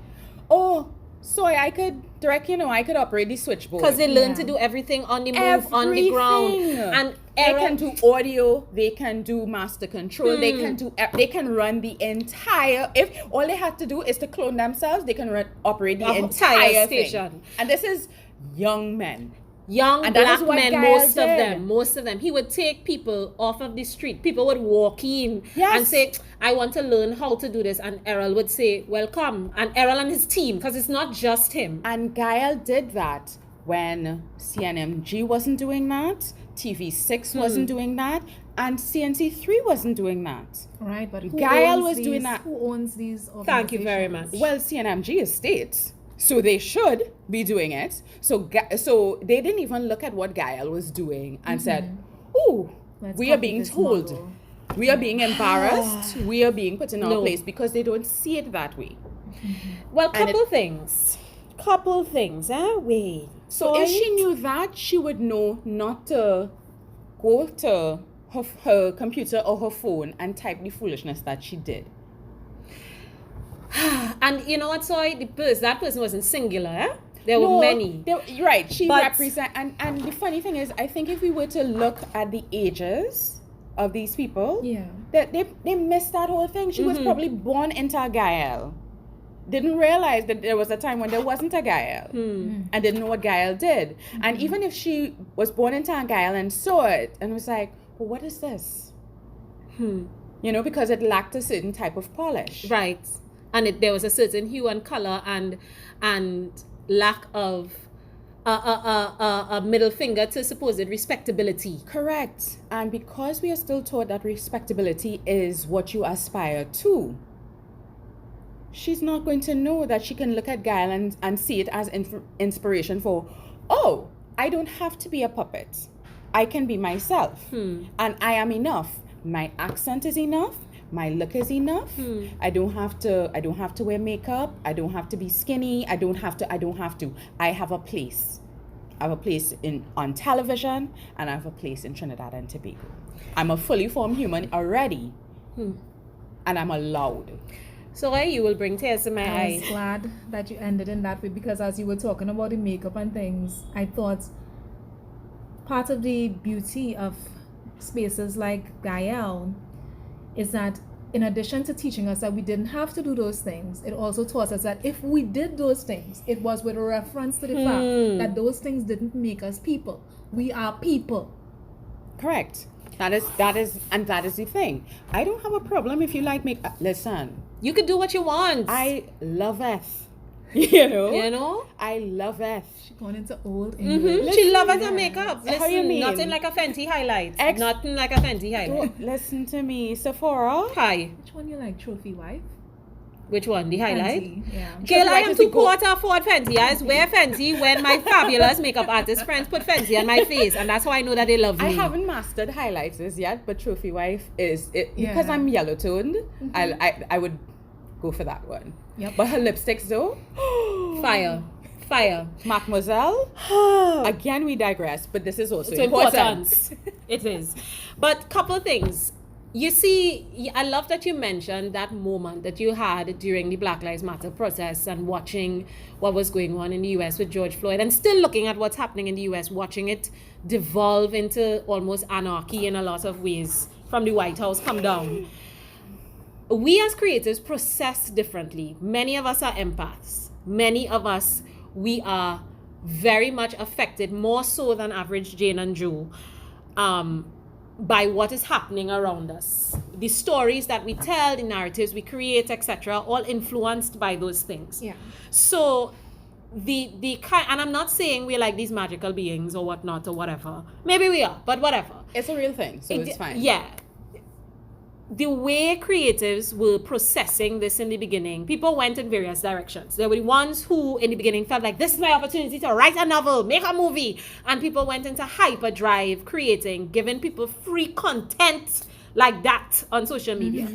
oh, so I could direct, I could operate the switchboard. Because they learn to do everything on the move, on the ground. And they can do audio, they can do master control, they can run the entire, if all they have to do is to clone themselves, they can operate the entire station. thing. And this is young men. Young And that Black is what men, Gael most of them. He would take people off of the street. People would walk in Yes. and say, I want to learn how to do this. And Errol would say, well, come. And Errol and his team, because it's not just him. And Gael did that when CNMG wasn't doing that, TV6 wasn't doing that, and CNC3 wasn't doing that. Right, but who Gael owns was these, doing that. Who owns these organizations? Thank you very much. Well, CNMG is state, so they should be doing it. So they didn't even look at what Gael was doing and said, "Ooh, Let's we are copy being this told, model." we are being embarrassed, we are being put in our No. place because they don't see it that way." Well, And couple things, wait. So if she knew that, she would know not to go to her computer or her phone and type the foolishness that she did. And you know what, Soy? That person wasn't singular, There were many. You're right. She But- represent, and the funny thing is, I think if we were to look at the ages of these people, Yeah. that they missed that whole thing. She was probably born into a Gael. Didn't realize that there was a time when there wasn't a Gael, and didn't know what Gael did. And even if she was born into a Gael and saw it and was like, well, what is this? Because it lacked a certain type of polish. Right. And there was a certain hue and color and lack of a middle finger to supposed respectability. Correct. And because we are still taught that respectability is what you aspire to, she's not going to know that she can look at Gail and see it as inspiration for, oh, I don't have to be a puppet. I can be myself. And I am enough. My accent is enough. My look is enough. I don't have to wear makeup. I don't have to be skinny. I don't have to. I have a place. I have a place on television, and I have a place in Trinidad and Tobago. I'm a fully formed human already. And I'm allowed. So you will bring tears to my I eyes. was glad that you ended in that way, because as you were talking about the makeup and things, I thought part of the beauty of spaces like Gael is that in addition to teaching us that we didn't have to do those things, it also taught us that if we did those things, it was with a reference to the fact that those things didn't make us people. We are people. Correct. That is the thing. I don't have a problem if you like makeup. Listen, You could do what you want. I love it. You know? You I love it. She going into old English. She loves her makeup. How you Listen, mean? nothing like a Fenty highlight. Nothing like a Fenty highlight. Listen to me, Sephora. Hi. Which one you like, trophy wife? Which one? The highlight? Fenty, yeah. Gail, I Like am to too go- poor to afford Fenty. I wear Fenty when my fabulous makeup artist friends put Fenty on my face, and that's how I know that they love me. I haven't mastered highlighters yet, but Trophy Wife is it Yeah. because I'm yellow toned. I would go for that one. Yep. But her lipsticks though, Fire. Mademoiselle. Again, we digress, but this is also It's important. It is. But couple things. You see, I love that you mentioned that moment that you had during the Black Lives Matter protest and watching what was going on in the US with George Floyd, and still looking at what's happening in the US, watching it devolve into almost anarchy in a lot of ways from the White House come down. We as creators process differently. Many of us are empaths. Many of us, we are very much affected, more so than average Jane and Joe, by what is happening around us. The stories that we tell, the narratives we create, etc., all influenced by those things. Yeah. So the kind, and I'm not saying we're like these magical beings or whatnot or whatever. Maybe we are, but whatever. It's a real thing, so it's fine. Yeah. The way creatives were processing this in the beginning, people went in various directions. There were the ones who in the beginning felt like, this is my opportunity to write a novel, make a movie. And people went into hyperdrive creating, giving people free content like that on social media.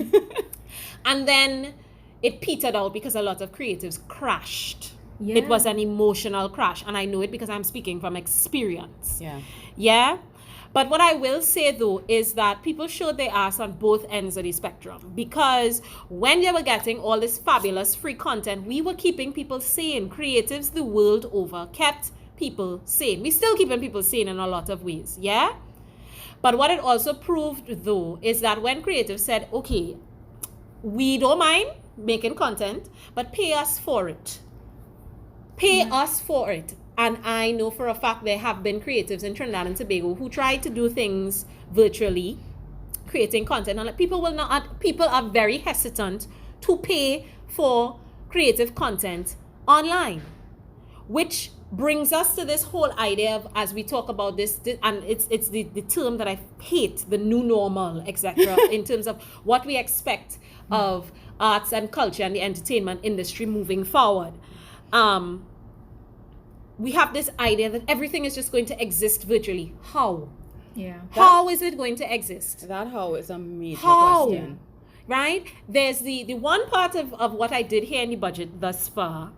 And then it petered out because a lot of creatives crashed. Yeah. It was an emotional crash. And I know it because I'm speaking from experience. Yeah. Yeah? But what I will say though is that people showed their ass on both ends of the spectrum, because when they were getting all this fabulous free content, we were keeping people sane. Creatives the world over kept people sane. We're still keeping people sane in a lot of ways, yeah? But what it also proved though is that when creatives said, okay, we don't mind making content, but pay us for it. Pay us for it. And I know for a fact there have been creatives in Trinidad and Tobago who tried to do things virtually, creating content. And people are very hesitant to pay for creative content online. Which brings us to this whole idea of, as we talk about this, and it's the term that I hate, the new normal, etc., in terms of what we expect of arts and culture and the entertainment industry moving forward. We have this idea that everything is just going to exist virtually. How? Yeah. How is it going to exist? That how is a major How? question. Right? There's the one part of what I did hear in the budget thus far,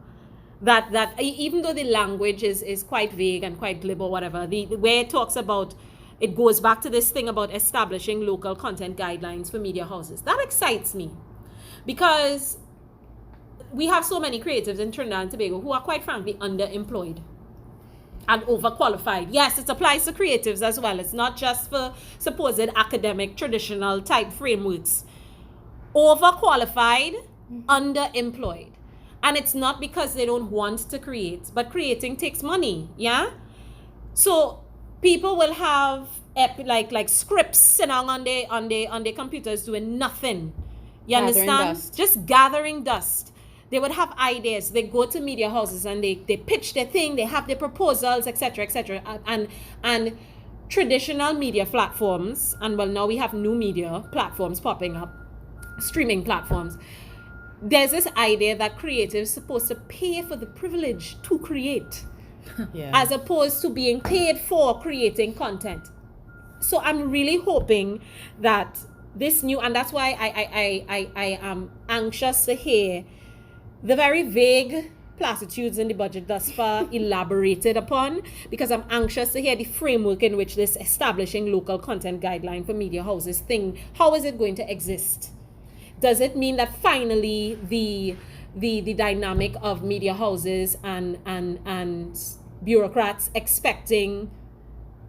that even though the language is quite vague and quite glib or whatever, the way it talks about, it goes back to this thing about establishing local content guidelines for media houses. That excites me, because we have so many creatives in Trinidad and Tobago who are quite frankly underemployed and overqualified. Yes, it applies to creatives as well. It's not just for supposed academic, traditional type frameworks. Overqualified, underemployed. And it's not because they don't want to create, but creating takes money, yeah? So people will have like scripts sitting on their computers doing nothing. You Gathering understand? dust. Just gathering dust. They would have ideas. They go to media houses and they pitch their thing. They have their proposals, etc., etc. And traditional media platforms, and well, now we have new media platforms popping up, streaming platforms. there's this idea that creatives supposed to pay for the privilege to create, as opposed to being paid for creating content. So I'm really hoping that this new, and that's why I am anxious to hear the very vague platitudes in the budget thus far elaborated upon, because I'm anxious to hear the framework in which this establishing local content guideline for media houses thing, how is it going to exist? Does it mean that finally the dynamic of media houses and bureaucrats expecting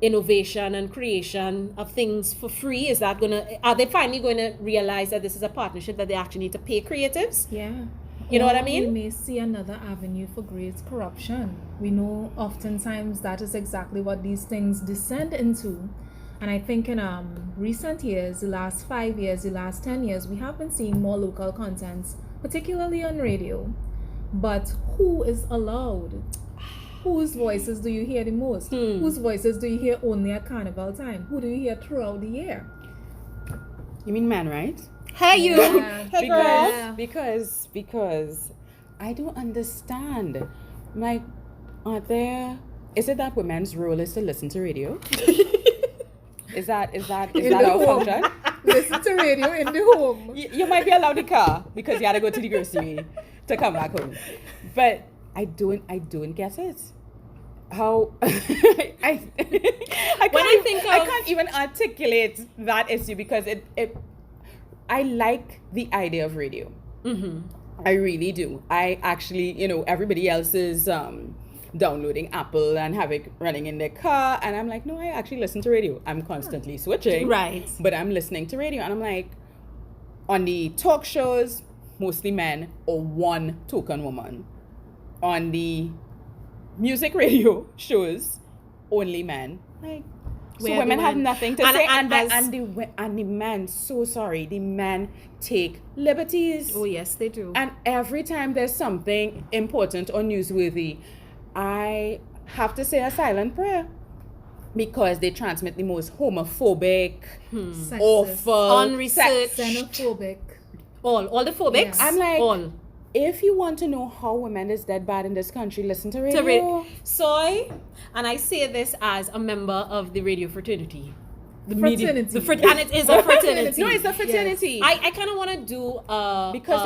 innovation and creation of things for free, are they finally going to realize that this is a partnership that they actually need to pay creatives? Yeah. You know what I mean? We may see another avenue for great corruption. We know oftentimes that is exactly what these things descend into. And I think in recent years, the last 5 years, the last 10 years, we have been seeing more local contents, particularly on radio. But who is allowed? Whose voices do you hear the most? Whose voices do you hear only at carnival time? Who do you hear throughout the year? You mean men, right? Hey, you. Yeah. Hey, girl. Because I don't understand. Like, is it that women's role is to listen to radio? Is that our function? Listen to radio in the home. You might be allowed the car because you had to go to the grocery to come back home. But I don't get it. How I can't even articulate that issue, because I like the idea of radio. Mm-hmm. I really do. I actually, everybody else is downloading Apple and have it running in their car, and I'm like, no, I actually listen to radio. I'm constantly switching, right? But I'm listening to radio, and I'm like, on the talk shows, mostly men or one token woman. On the music radio shows, only men. Like, so women have nothing to say, and the men, so sorry, the men take liberties. Oh yes, they do. And every time there's something important or newsworthy, I have to say a silent prayer, because they transmit the most homophobic, awful, unresearched, xenophobic, all the phobics. Yeah. I'm like, all. If you want to know how women is dead bad in this country, listen to radio. Soy, and I say this as a member of the radio fraternity. The fraternity. And it is a fraternity. No, it's a fraternity. Yes. I kind of want to do because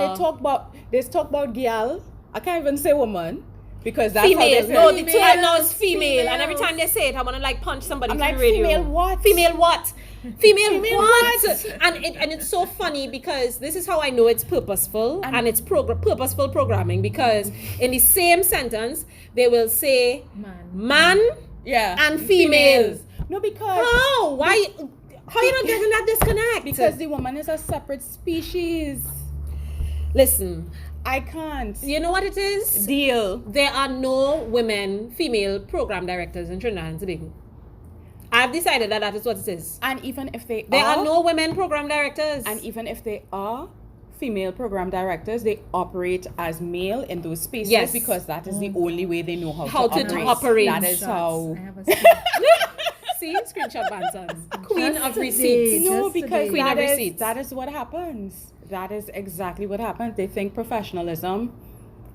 they talk about girl. I can't even say woman, because that's female. how they say No, it. the term now is female. Females. And every time they say it, I want to like punch somebody I'm through like, the radio. female what? Female what? Female what? what? And it's so funny, because this is how I know it's purposeful, and it's purposeful programming, because in the same sentence they will say man and females. No, because How? Why? How you not getting that disconnect? because the woman is a separate species. Listen, I can't you know what it is? deal. There are no female program directors in Trinidad and Tobago. I've decided that is what it is. And even if there are no women program directors. And even if they are female program directors, they operate as male in those spaces, yes, because that is the only way they know how to operate. That is how. I have a See, screenshot Bansons. Queen Just of today. receipts. No, Just because Queen of receipts. that is what happens. That is exactly what happens. They think professionalism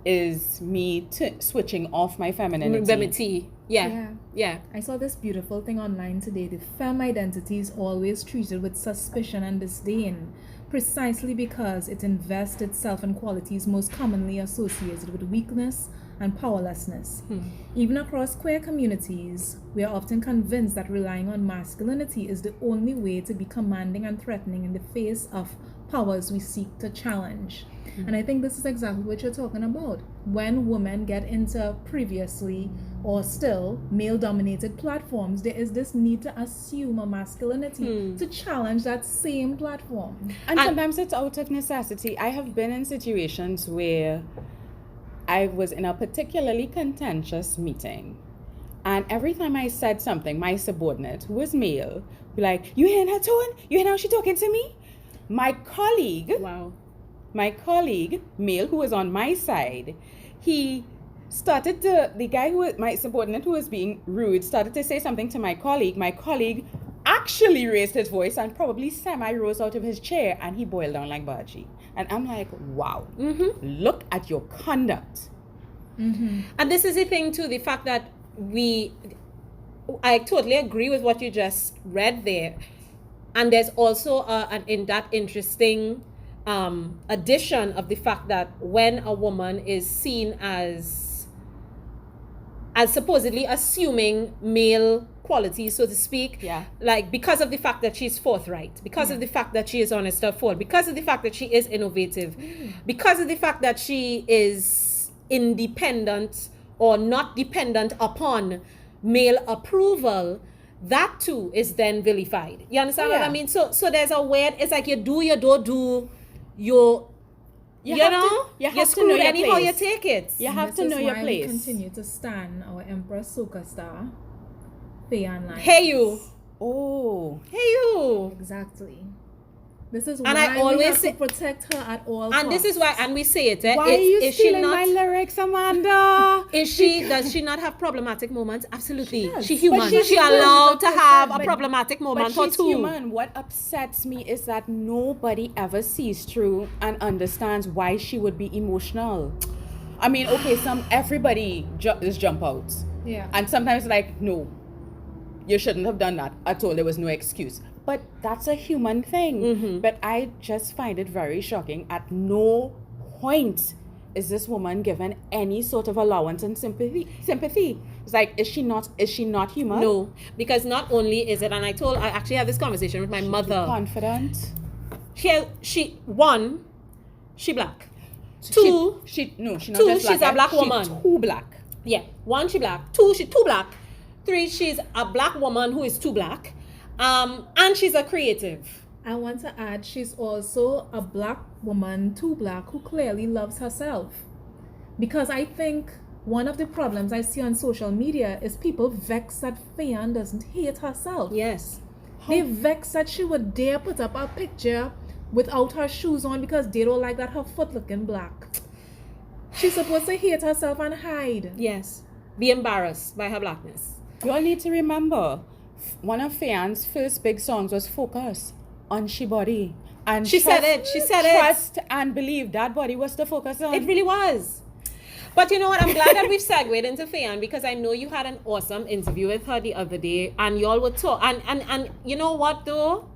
is me switching off my femininity. Yeah. I saw this beautiful thing online today. The femme identity is always treated with suspicion and disdain, precisely because it invests itself in qualities most commonly associated with weakness and powerlessness. Even across queer communities, we are often convinced that relying on masculinity is the only way to be commanding and threatening in the face of powers we seek to challenge. And I think this is exactly what you're talking about. When women get into previously or still male-dominated platforms, there is this need to assume a masculinity to challenge that same platform. And sometimes it's out of necessity. I have been in situations where I was in a particularly contentious meeting, and every time I said something, my subordinate, who was male, be like, "You hearing her tone? You hearing how she talking to me?" My colleague, male, who was on my side, he started to, the guy who was my subordinate, who was being rude, started to say something to my colleague. My colleague actually raised his voice and probably semi-rose out of his chair, and he boiled down like Baji. And I'm like, wow, look at your conduct. And this is the thing too, the fact that I totally agree with what you just read there. And there's also in that interesting addition of the fact that when a woman is seen as supposedly assuming male qualities, so to speak, like because of the fact that she's forthright, because of the fact that she is honest or forward, because of the fact that she is innovative, because of the fact that she is independent or not dependent upon male approval, that too is then vilified. You understand what I mean? So there's a weird, it's like you do, you don't do, you screw anyhow you take it. You have to know your place. We continue to stand our Empress Soca star, Fayan Lyons. Hey you. Oh. Hey you. Exactly. This is and why I always we have say, to protect her at all and costs. this is why, and we say it. Why are you stealing my lyrics, Amanda? Does she not have problematic moments? Absolutely. She's But human. She's allowed to have a problematic moment or she's two. human. What upsets me is that nobody ever sees through and understands why she would be emotional. I mean, okay, everybody just jump out. Yeah. And sometimes like, no, you shouldn't have done that at all. There was no excuse. But that's a human thing. But I just find it very shocking. At no point is this woman given any sort of allowance and sympathy. It's like, is she not human? No, because not only is it, and I actually had this conversation with my mother. Confident. She black. Two, she's not just black. She's a black woman. She's too black. Yeah, one, she black. Two, she's too black. Three, she's a black woman who is too black. And she's a creative. I want to add, she's also a black woman, too black, who clearly loves herself. Because I think one of the problems I see on social media is people vex that Fayan doesn't hate herself. Yes. They vex that she would dare put up a picture without her shoes on because they don't like that her foot looking black. She's supposed to hate herself and hide. Yes. Be embarrassed by her blackness. You all need to remember, one of Fayan's first big songs was Focus on She Body. And she said it. Trust and believe that body was the focus on. It really was. But you know what? I'm glad that we've segued into Fayan because I know you had an awesome interview with her the other day and y'all would talk. And you know what though?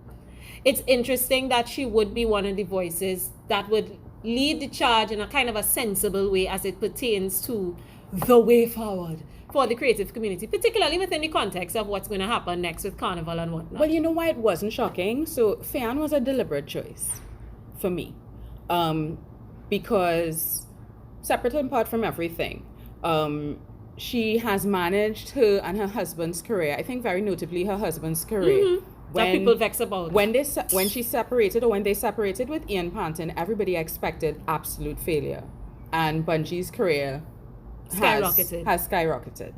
It's interesting that she would be one of the voices that would lead the charge in a kind of a sensible way as it pertains to the way forward for the creative community, particularly within the context of what's going to happen next with Carnival and whatnot. Well, you know why it wasn't shocking? So Fayan was a deliberate choice for me, because separate and apart from everything, she has managed her and her husband's career. I think very notably her husband's career. That people vex about. When they separated with Ian Panton, everybody expected absolute failure, and Bunji's career has skyrocketed.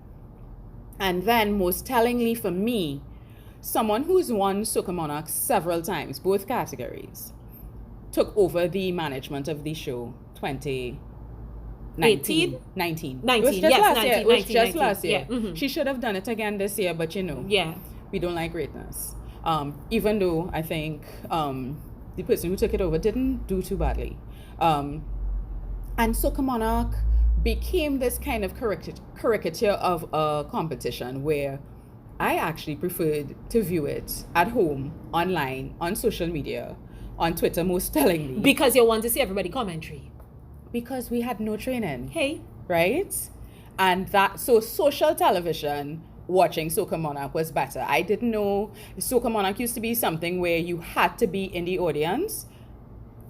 And then, most tellingly for me, someone who's won Soca Monarch several times, both categories, took over the management of the show 2019. 19. It was just last year. It was just last year. Yeah. She should have done it again this year, but we don't like greatness. Even though I think the person who took it over didn't do too badly. And Soca Monarch became this kind of caricature of a competition where I actually preferred to view it at home, online, on social media, on Twitter most tellingly. Because you want to see everybody commentary. Because we had no training. Hey. Right? And so social television, watching Soca Monarch was better. I didn't know Soca Monarch used to be something where you had to be in the audience.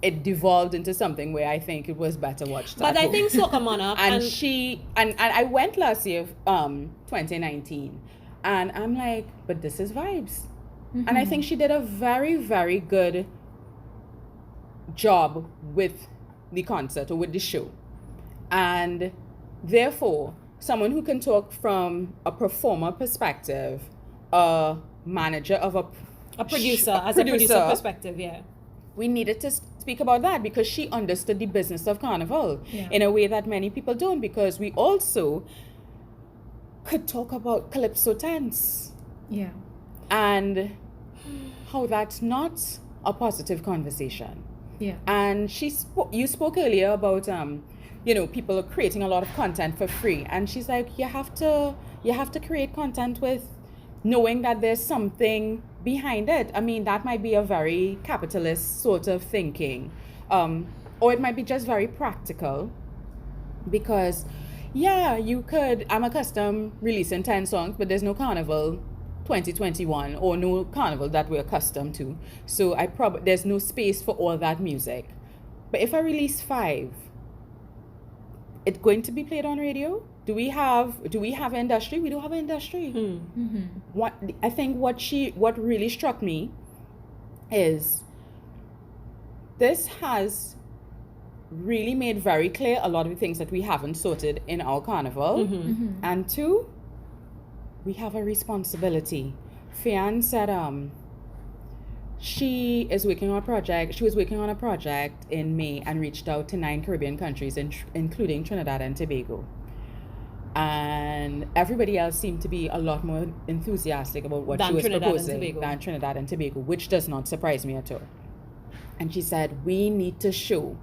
It devolved into something where I think it was better watched. But I think Soca Monarch and I went last year, 2019, and I'm like, but this is vibes. And I think she did a very, very good job with the concert or with the show. And therefore, someone who can talk from a performer perspective, a manager of a producer perspective, yeah. We needed to speak about that because she understood the business of Carnival in a way that many people don't, because we also could talk about Calypso Tense. Yeah. And how that's not a positive conversation. Yeah. And you spoke earlier about people are creating a lot of content for free, and she's like, you have to create content with knowing that there's something behind it. I mean, that might be a very capitalist sort of thinking, or it might be just very practical, because you could, I'm accustomed releasing 10 songs, but there's no carnival 2021 or no carnival that we're accustomed to, so there's no space for all that music. But if I release 5, it's going to be played on radio. Do we have an industry? We don't have an industry. Mm-hmm. What really struck me is this has really made very clear a lot of the things that we haven't sorted in our carnival. Mm-hmm. Mm-hmm. And 2, we have a responsibility. Fian said she was working on a project in May and reached out to 9 Caribbean countries, including Trinidad and Tobago. And everybody else seemed to be a lot more enthusiastic about what she was proposing than Trinidad and Tobago, which does not surprise me at all. And she said, we need to show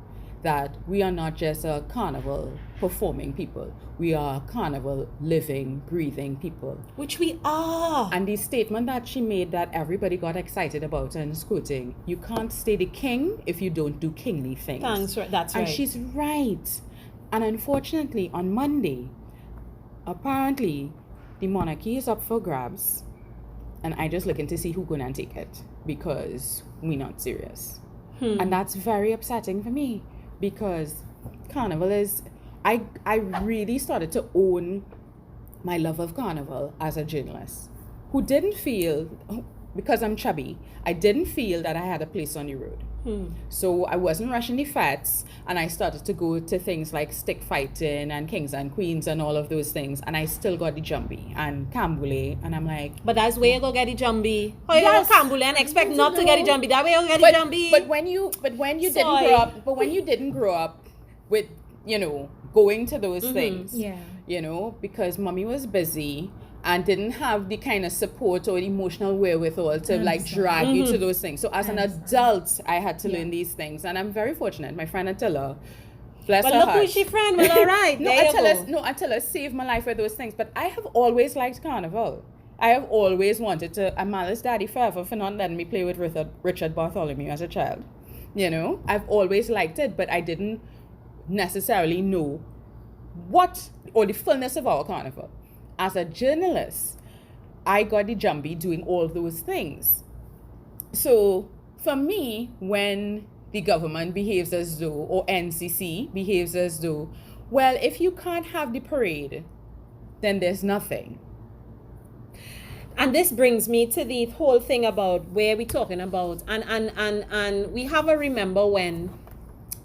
that we are not just a carnival performing people. We are carnival living, breathing people. Which we are. And the statement that she made that everybody got excited about and quoting, you can't stay the king if you don't do kingly things. That's right. And she's right. And unfortunately, on Monday, apparently, the monarchy is up for grabs. And I just looking to see who's gonna take it, because we're not serious. And that's very upsetting for me, because carnival is, I really started to own my love of carnival as a journalist who didn't feel, because I'm chubby, I didn't feel that I had a place on the road. So I wasn't rushing the fats, and I started to go to things like stick fighting and kings and queens and all of those things, and I still got the jumbie and cambule, and I'm like, but that's where you go get the jumbie. How you go cambule and expect not to get the jumbie? That way you get the jumbie. But when you didn't grow up with, going to those things, because mommy was busy and didn't have the kind of support or emotional wherewithal to drag you to those things. So as an adult, I had to learn these things, and I'm very fortunate. My friend Attila, bless her heart. But look who's she friend. Well, all right. Attila saved my life with those things. But I have always liked carnival. I have always wanted to. I'm Malice daddy forever for not letting me play with Richard Bartholomew as a child. I've always liked it, but I didn't necessarily know the fullness of our carnival. As a journalist, I got the jumbie doing all those things. So for me, when the government behaves as though, or NCC behaves as though, well, if you can't have the parade, then there's nothing. And this brings me to the whole thing about where we're talking about, and we have a remember when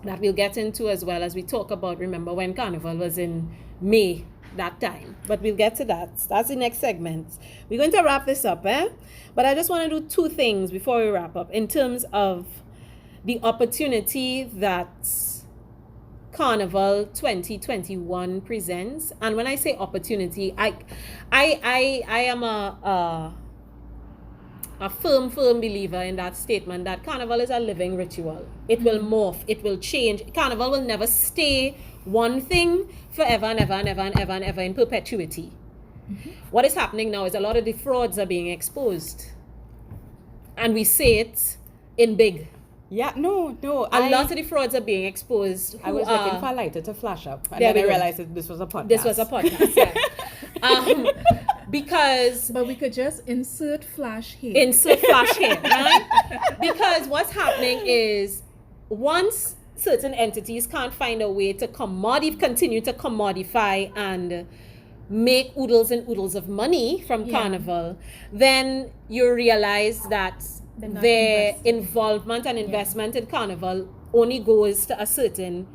that we'll get into, as well as we talk about remember when carnival was in May that time, but we'll get to that. That's the next segment. We're going to wrap this up, but I just want to do 2 things before we wrap up in terms of the opportunity that Carnival 2021 presents. And when I say opportunity, I am a firm believer in that statement that carnival is a living ritual. It will morph, it will change. Carnival will never stay one thing forever and ever and ever and ever and ever in perpetuity. What is happening now is a lot of the frauds are being exposed, and we say it in big. Yeah, no. A lot of the frauds are being exposed. I was looking for a lighter to flash up, and then I realized that this was a podcast. Yeah. But we could just insert flash here, right? Because what's happening is, once certain entities can't find a way to continue to commodify and make oodles and oodles of money from carnival, then you realize that their involvement and investment in carnival only goes to a certain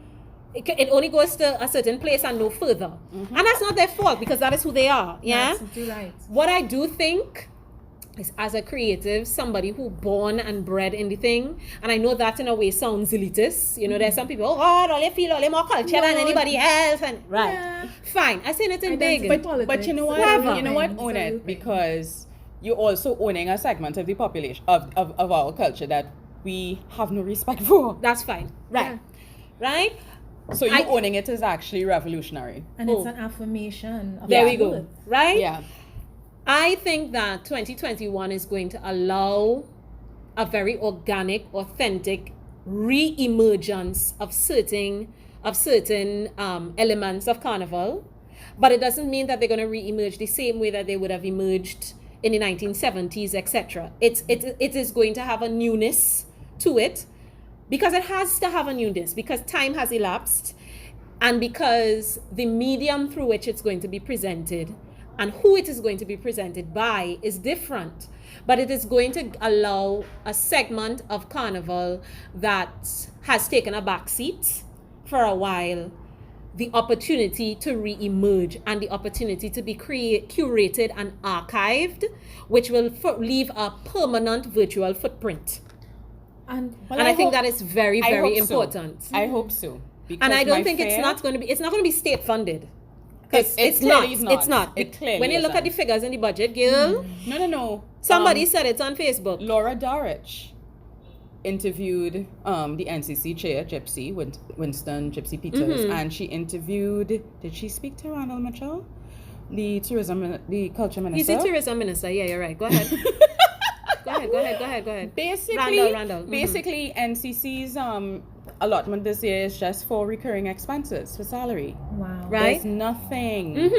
place and no further. And that's not their fault, because that is who they are. Yeah, that's right. What I do think is, as a creative, somebody who born and bred in the thing, and I know that in a way sounds elitist. There's some people, oh God, all they feel all they more culture than anybody else, and fine. I say it in big, but you know what? Own it, because you're also owning a segment of the population of our culture that we have no respect for. That's fine. Right. Right? So you owning it is actually revolutionary. And it's an affirmation of there we truth. go. Right? Yeah. I think that 2021 is going to allow a very organic, authentic re-emergence of certain elements of Carnival. But it doesn't mean that they're going to re-emerge the same way that they would have emerged in the 1970s, etc. It is going to have a newness to it, because it has to have a newness, because time has elapsed, and because the medium through which it's going to be presented and who it is going to be presented by is different. But it is going to allow a segment of Carnival that has taken a back seat for a while the opportunity to re-emerge, and the opportunity to be curated and archived, which will leave a permanent virtual footprint. And I think that is very, very important. So. I hope so. And I don't think it's not going to be state funded. It's not. When you look at the figures in the budget, girl. No. Somebody said it on Facebook. Laura Dorich interviewed the NCC chair, Gypsy, Winston Gypsy Peters, and she interviewed, did she speak to Ronald Mitchell? The culture minister? He's the tourism minister, yeah, you're right. Go ahead. Go ahead. Basically, Randall. Basically, NCC's allotment this year is just for recurring expenses for salary. Wow. Right? There's nothing.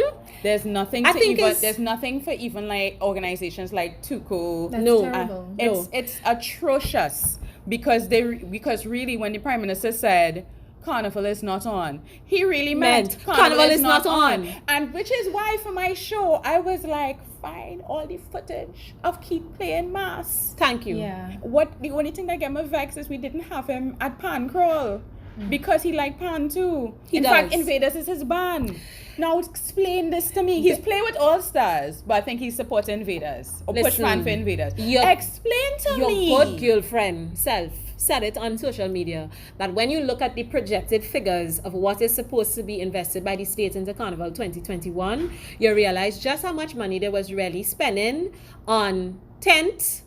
There's nothing there's nothing for even like organizations like Tuco. That's terrible. It's atrocious, because really when the Prime Minister said Carnival is not on, he really meant Carnival is not on. And which is why for my show I was like, find all the footage of Keith playing mass. Thank you. Yeah. The only thing that get me vexed is we didn't have him at Pan Crawl, because he liked Pan too. In fact, Invaders is his band. Now explain this to me. He's playing with All Stars, but I think he's supporting Invaders or push fan for Invaders. Explain to me. Your good girlfriend self said it on social media that when you look at the projected figures of what is supposed to be invested by the state into Carnival 2021, you realize just how much money they was really spending on tent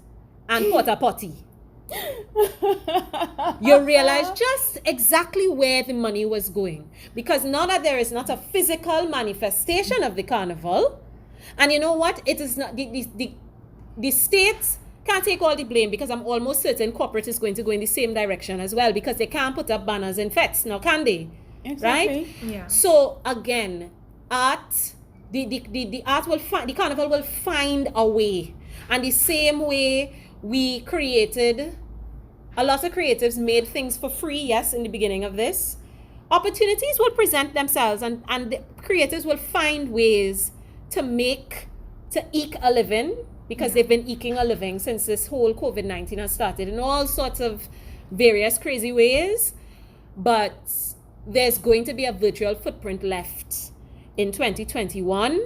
and porta potty. You realize just exactly where the money was going, because now that there is not a physical manifestation of the Carnival, and you know what, it is not the state can't take all the blame, because I'm almost certain corporate is going to go in the same direction as well, because they can't put up banners in fetes now, can they? Exactly. Right? Yeah. So again, the Carnival will find a way, and the same way we created, a lot of creatives made things for free, yes, in the beginning of this. Opportunities will present themselves, and the creators will find ways to eke a living, because they've been eking a living since this whole COVID-19 has started in all sorts of various crazy ways. But there's going to be a virtual footprint left in 2021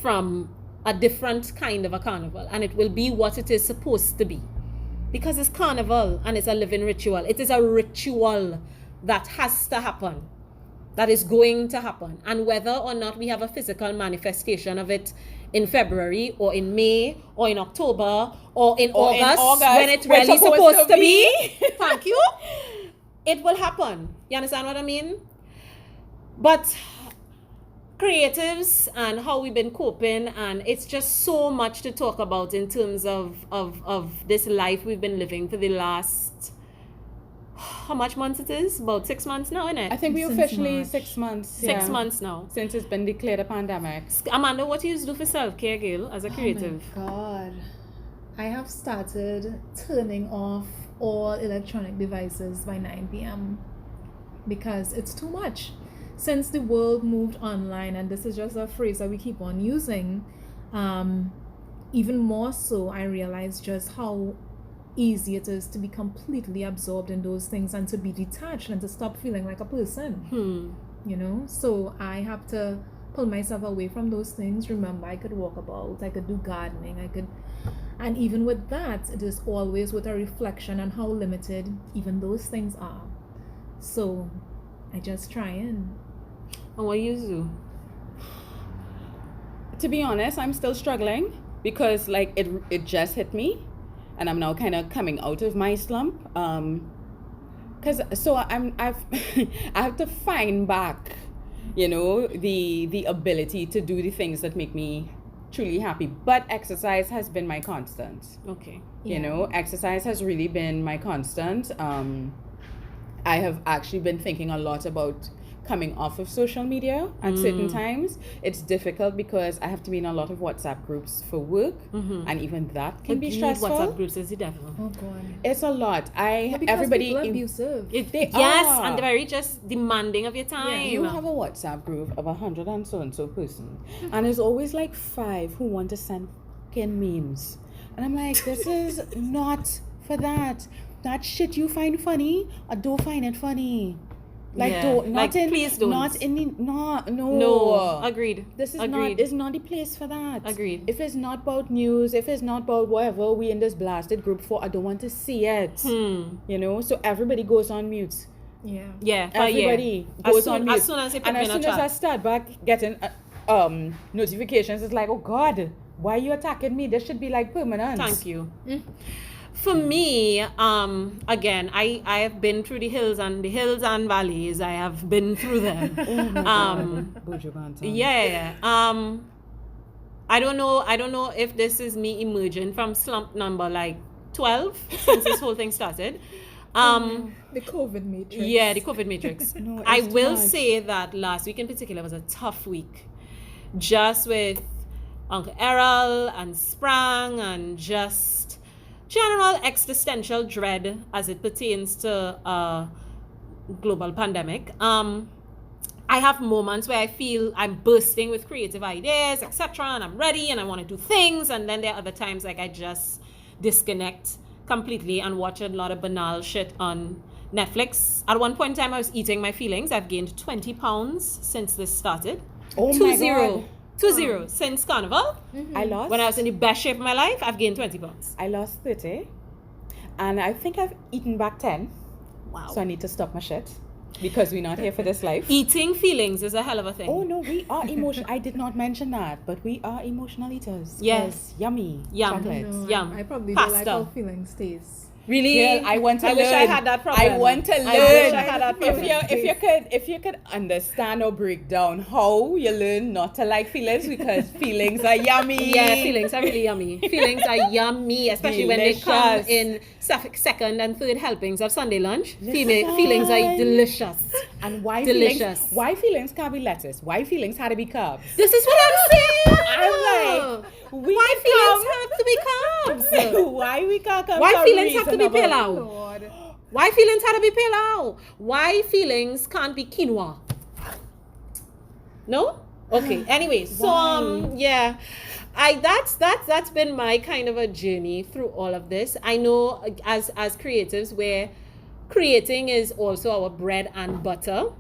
from a different kind of a carnival, and it will be what it is supposed to be, because it's Carnival and it's a living ritual. It is a ritual that has to happen, that is going to happen, and whether or not we have a physical manifestation of it in February or in May or in October or in August when it's really supposed to be thank you, it will happen. You understand what I mean? But creatives and how we've been coping, and it's just so much to talk about in terms of this life we've been living for the last, how much months it is? About 6 months now, isn't it? I think we officially 6 months. 6 months now. Since it's been declared a pandemic. Amanda, what do you do for self-care, girl, as a creative? Oh my God. I have started turning off all electronic devices by 9 p.m. because it's too much. Since the world moved online, and this is just a phrase that we keep on using, even more so, I realized just how easy it is to be completely absorbed in those things and to be detached and to stop feeling like a person. You know, so I have to pull myself away from those things. Remember, I could walk about, I could do gardening, and even with that, it is always with a reflection on how limited even those things are. So I just try and what you do? To be honest, I'm still struggling, because like it just hit me, and I'm now kind of coming out of my slump. Because I have to find back, the ability to do the things that make me truly happy. But exercise has been my constant. Okay. Exercise has really been my constant. I have actually been thinking a lot about coming off of social media at certain times. It's difficult because I have to be in a lot of WhatsApp groups for work, and even that can be stressful. WhatsApp groups is the devil. Oh God. It's a lot. Everybody people are abusive. They Yes, are. and they're very just demanding of your time. You have a WhatsApp group of 100 and so person, and there's always like 5 who want to send fucking memes, and I'm like, this is not for that. That shit you find funny, I don't find it funny. Please don't. No. Agreed. This is Agreed. it's not the place for that. Agreed. If it's not about news, if it's not about whatever we in this blasted group for, I don't want to see it. So everybody goes on mute. Yeah. Everybody goes on mute. As soon as they put and me as in a soon as chat. I start back getting notifications, it's like, oh God, why are you attacking me? This should be like permanent. Thank you. For me, again, I have been through the hills and valleys. I have been through them. Yeah. I don't know if this is me emerging from slump number like 12 since this whole thing started. The COVID matrix. Yeah, the COVID matrix. No, I it's will too much. say that last week in particular was a tough week. Just with Uncle Errol and Sprang and just general existential dread as it pertains to global pandemic. I have moments where I feel I'm bursting with creative ideas, etc., and I'm ready and I want to do things, and then there are other times like I just disconnect completely and watch a lot of banal shit on Netflix. At one point in time, I was eating my feelings. I've gained 20 pounds since this started. Oh my God. 2-0 since Carnival. I lost. When I was in the best shape of my life, I've gained 20 pounds. I lost 30, and I think I've eaten back 10. Wow. So I need to stop my shit because we're not here for this life. Eating feelings is a hell of a thing. Oh no, we are emotional. I did not mention that, but we are emotional eaters. Yes. Yummy. Yum. Chocolates. No, Yum. I probably don't like Pasta. how feelings taste. Really? Yeah, I want to learn. wish I had that problem. I want to learn. I wish I had that problem. If you could understand or break down how you learn not to like feelings, because feelings are yummy. Yeah, feelings are really yummy. Feelings are yummy, especially when they come Delicious. in second and third helpings of Sunday lunch. Feelings are delicious. And why Delicious. feelings? Why feelings can't be lettuce? Why feelings had to be carbs? This is what I'm saying. I'm like, why feelings have to be carbs? Why we can't come? Why to a feelings have to be reasonable- pilau? Lord. Why feelings have to be pilau? Why feelings can't be quinoa? No? Okay. Anyway, so yeah. That's been my kind of a journey through all of this. I know as creatives where creating is also our bread and butter.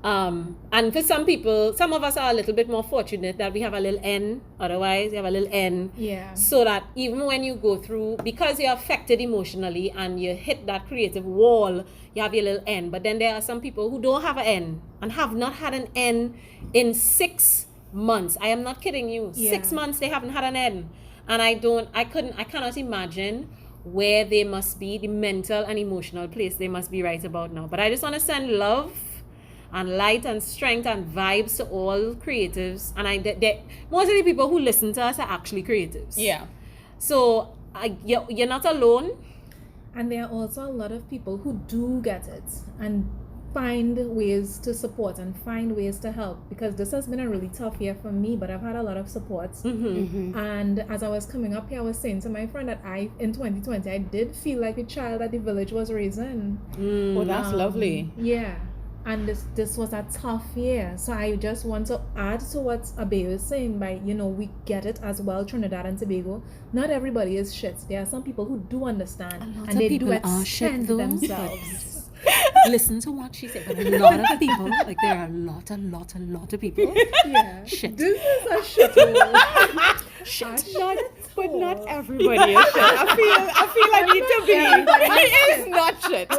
And for some people, some of us are a little bit more fortunate that we have a little N, otherwise you have a little N. Yeah. So that even when you go through, because you're affected emotionally and you hit that creative wall, you have your little N. But then there are some people who don't have an N and have not had an N in 6 months. I am not kidding you. Yeah. 6 months they haven't had an N. And I cannot imagine where they must be, the mental and emotional place they must be right about now. But I just want to send love and light and strength and vibes to all creatives. And most of the people who listen to us are actually creatives. Yeah. So you're not alone. And there are also a lot of people who do get it and find ways to support and find ways to help, because this has been a really tough year for me, but I've had a lot of support. And as I was coming up here, I was saying to my friend that in 2020 I did feel like a child that the village was raising. Oh, that's lovely. Yeah. And this was a tough year. So I just want to add to what Abeo is saying by, we get it as well, Trinidad and Tobago. Not everybody is shit. There are some people who do understand and they do extend themselves. Listen to what she said. But a lot of the people, like there are a lot of people. Yeah. Shit. This is a shithole. Shit. But not everybody is shit. I feel I need to be. It is not shit.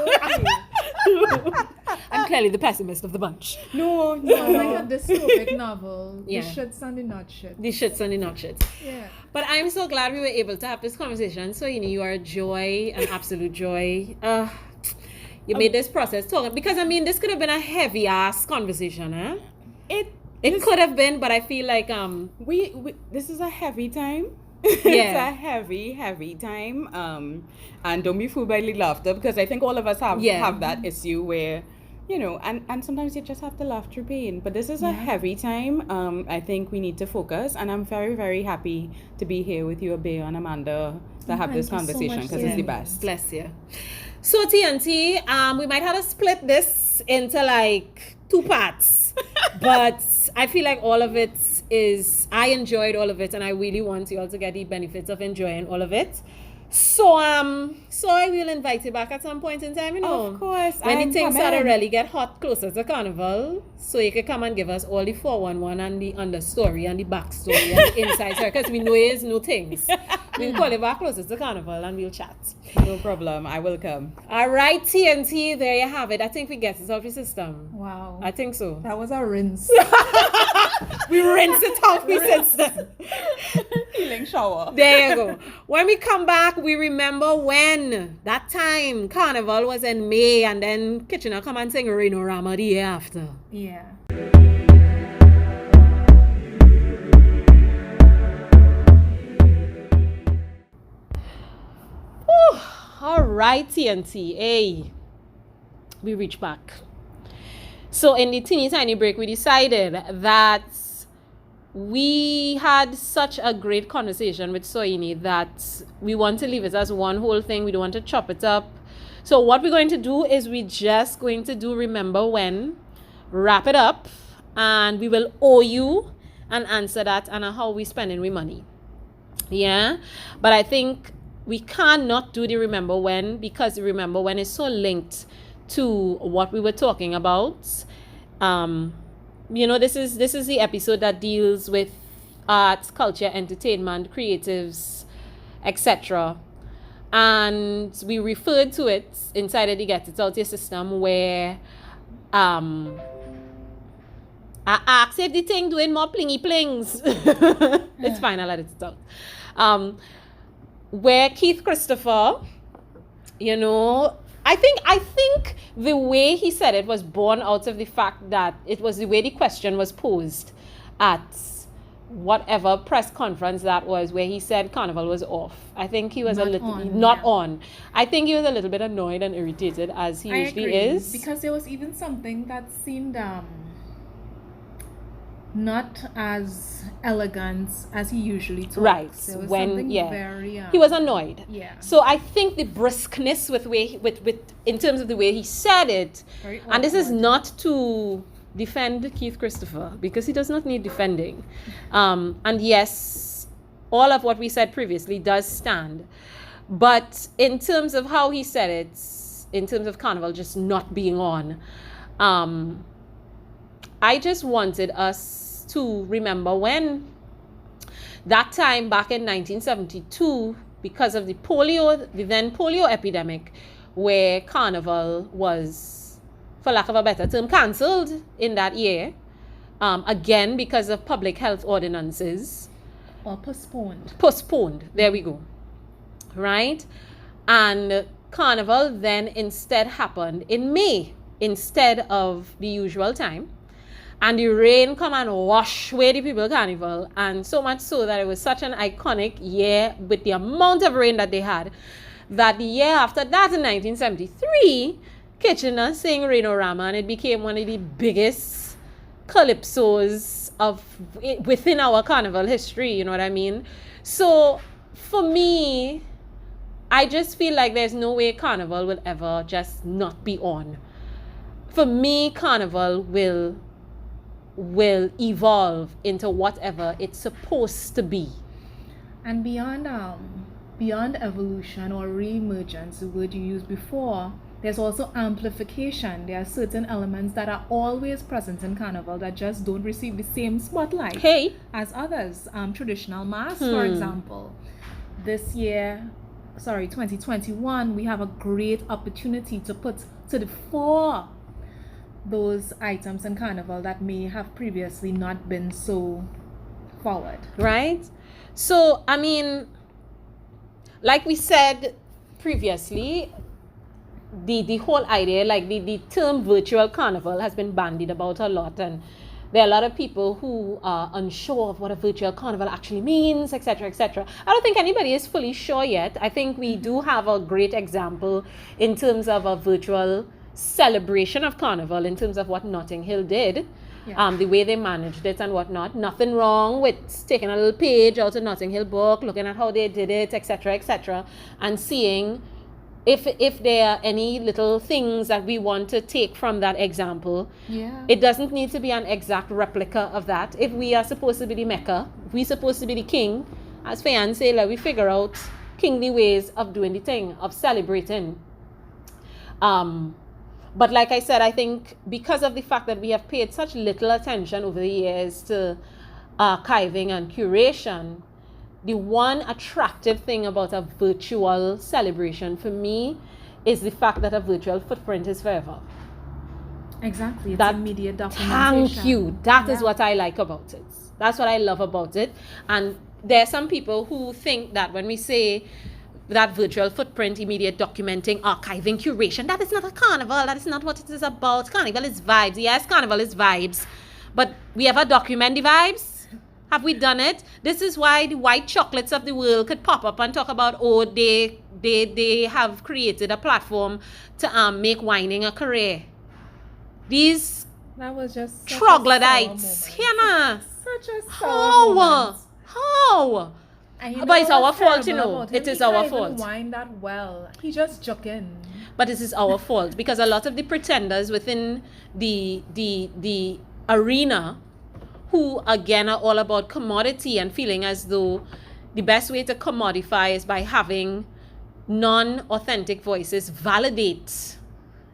And clearly the pessimist of the bunch. No, Oh my no. god, this dystopic novel. Yeah. The shits and the not shits. The shits and the not shits. Yeah. But I'm so glad we were able to have this conversation. So, you are a joy, an absolute joy. You made this process talk. Because, I mean, this could have been a heavy-ass conversation, huh? It could have been, but I feel like... we this is a heavy time. Yeah. It's a heavy time. And don't be fooled by the laughter, because I think all of us have that issue where, and sometimes you just have to laugh through pain. But this is a heavy time. I think we need to focus, and I'm very, very happy to be here with you, Abeo and Amanda, to have this Thank you so conversation, much, because it's the best. Bless you. So, TNT, we might have to split this into like 2 parts. But I feel like all of it I enjoyed all of it, and I really want you all to get the benefits of enjoying all of it. So I will invite you back at some point in time, Of course. when the I'm things start to coming. really get hot closer to Carnival, so you can come and give us all the 411 and the understory and the backstory and the inside story, because we know it's no things. We'll call it back closer to Carnival and we'll chat. No problem. I will come. All right, TNT, there you have it. I think we get it off your system. Wow. I think so. That was a rinse. We rinse it off your system. Healing shower. There you go. When we come back, we remember when that time Carnival was in May, and then Kitchener come and sing Rainorama the year after. Yeah. All right, TNT. Hey, we reach back. So in the teeny tiny break, we decided that we had such a great conversation with Soyini that we want to leave it as one whole thing. We don't want to chop it up. So what we're going to do is we're just going to do Remember When, wrap it up, and we will owe you an answer that and how we spending we money. Yeah, but I think we cannot do the Remember When, because the Remember When is so linked to what we were talking about. This is the episode that deals with arts, culture, entertainment, creatives, etc. And we referred to it inside of the Get It Out Your system, where I asked if the thing doing more plingy plings. It's fine, I'll let it out. Where Keith Christopher, I think the way he said it was born out of the fact that it was the way the question was posed at whatever press conference that was, where he said Carnival was off. I think he was not on. I think he was a little bit annoyed and irritated, as he usually agree, is. because there was even something that seemed not as elegant as he usually talks. Right. There was When something very he was annoyed. Yeah. So I think the briskness with in terms of the way he said it, Very and this is awkward. not to defend Keith Christopher, because he does not need defending. And yes, all of what we said previously does stand. But in terms of how he said it, in terms of Carnival just not being on, I just wanted us to remember when that time back in 1972, because of the then polio epidemic, where Carnival was, for lack of a better term, cancelled in that year, again because of public health ordinances. Or postponed. Postponed, there we go. Right? And Carnival then instead happened in May, instead of the usual time. And the rain come and wash away the people Carnival, and so much so that it was such an iconic year with the amount of rain that they had, that the year after that, in 1973, Kitchener sang Rainorama, and it became one of the biggest calypsos within our Carnival history, you know what I mean? So for me, I just feel like there's no way Carnival will ever just not be on. For me, Carnival will evolve into whatever it's supposed to be. And beyond evolution or re-emergence, the word you used before, there's also amplification. There are certain elements that are always present in Carnival that just don't receive the same spotlight as others. Traditional mass, for example. This year, 2021, we have a great opportunity to put to the fore those items in Carnival that may have previously not been so forward. Right? So, I mean, like we said previously, the whole idea, like the term virtual carnival has been bandied about a lot, and there are a lot of people who are unsure of what a virtual carnival actually means, etc., etc. I don't think anybody is fully sure yet. I think we do have a great example in terms of a virtual celebration of carnival, in terms of what Notting Hill did. Yeah. The way they managed it and whatnot. Nothing wrong with taking a little page out of Notting Hill book, looking at how they did it, etc., etc., and seeing if there are any little things that we want to take from that example. Yeah. It doesn't need to be an exact replica of that. If we are supposed to be the Mecca, if we're supposed to be the king, as fiancé, like we figure out kingly ways of doing the thing, of celebrating. But like I said, I think because of the fact that we have paid such little attention over the years to archiving and curation, the one attractive thing about a virtual celebration for me is the fact that a virtual footprint is forever. Exactly. It's That- immediate documentation. Thank you. That is Yeah. what I like about it. That's what I love about it. And there are some people who think that when we say that virtual footprint, immediate documenting, archiving, curation, that is not a carnival. That is not what it is about. Carnival is vibes. Yes, carnival is vibes. But we ever document the vibes? Have we done it? This is why the white chocolates of the world could pop up and talk about, oh, they have created a platform to make whining a career. These That was just such a troglodytes. sour Here moment. na. Such a sour moment. How? And But it's our what's fault, you terrible know. about It him? is He our can't even fault. Wind that well. He just juck in. But this is our fault because a lot of the pretenders within the arena, who again are all about commodity and feeling as though the best way to commodify is by having non-authentic voices validate.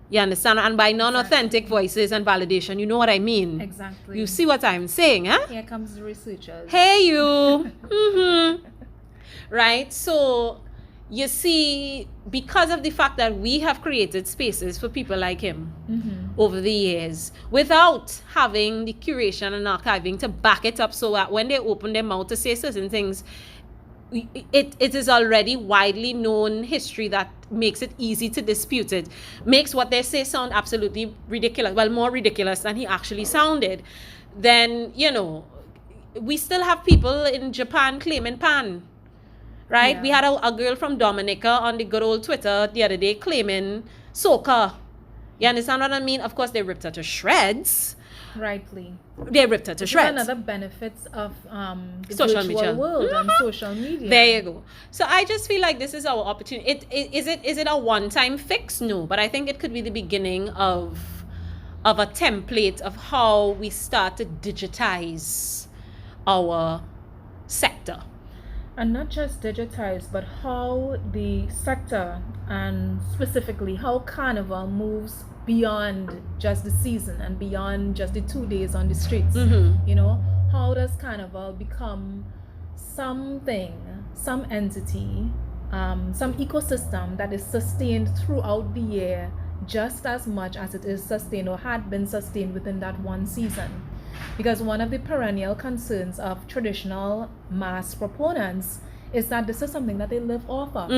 You understand? And by non-authentic voices and validation, you know what I mean? Exactly. You see what I'm saying, huh? Here comes the researchers. Hey, you. Right? So, you see, because of the fact that we have created spaces for people like him over the years, without having the curation and archiving to back it up so that when they open their mouth to say certain things, it is already widely known history that makes it easy to dispute it, makes what they say sound absolutely ridiculous, well, more ridiculous than he actually sounded. Then, you know, we still have people in Japan claiming pan, right? Yeah. We had a girl from Dominica on the good old Twitter the other day claiming soca. You understand what I mean? Of course, they ripped her to shreds. Rightly. They ripped her to This is shreds. another benefits of the Social virtual media. world and social media. There you go. So I just feel like this is our opportunity. Is it a one-time fix? No, but I think it could be the beginning of a template of how we start to digitize our sector. And not just digitized, but how the sector and specifically how Carnival moves beyond just the season and beyond just the 2 days on the streets. You know, how does Carnival become something, some entity, some ecosystem that is sustained throughout the year just as much as it is sustained or had been sustained within that one season? Because one of the perennial concerns of traditional mass proponents is that this is something that they live off of.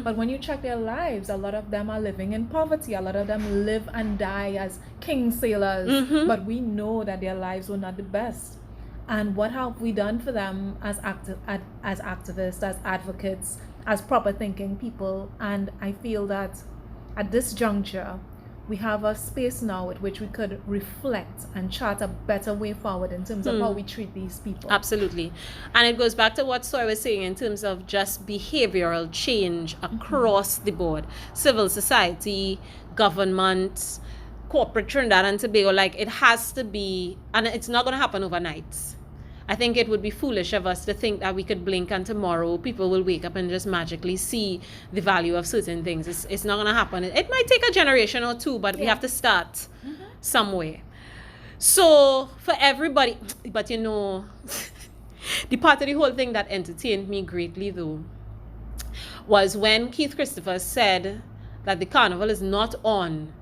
But when you check their lives, a lot of them are living in poverty. A lot of them live and die as king sailors. But we know that their lives were not the best. And what have we done for them as activists, as advocates, as proper thinking people? And I feel that at this juncture, we have a space now with which we could reflect and chart a better way forward in terms of how we treat these people. Absolutely. And it goes back to what Soy was saying in terms of just behavioral change across the board. Civil society, government, corporate Trinidad and Tobago, like it has to be, and it's not going to happen overnight. I think it would be foolish of us to think that we could blink and tomorrow people will wake up and just magically see the value of certain things. It's not going to happen. It might take a generation or two, but we have to start somewhere. So for everybody, but you know, the part of the whole thing that entertained me greatly though was when Keith Christopher said that the carnival is not on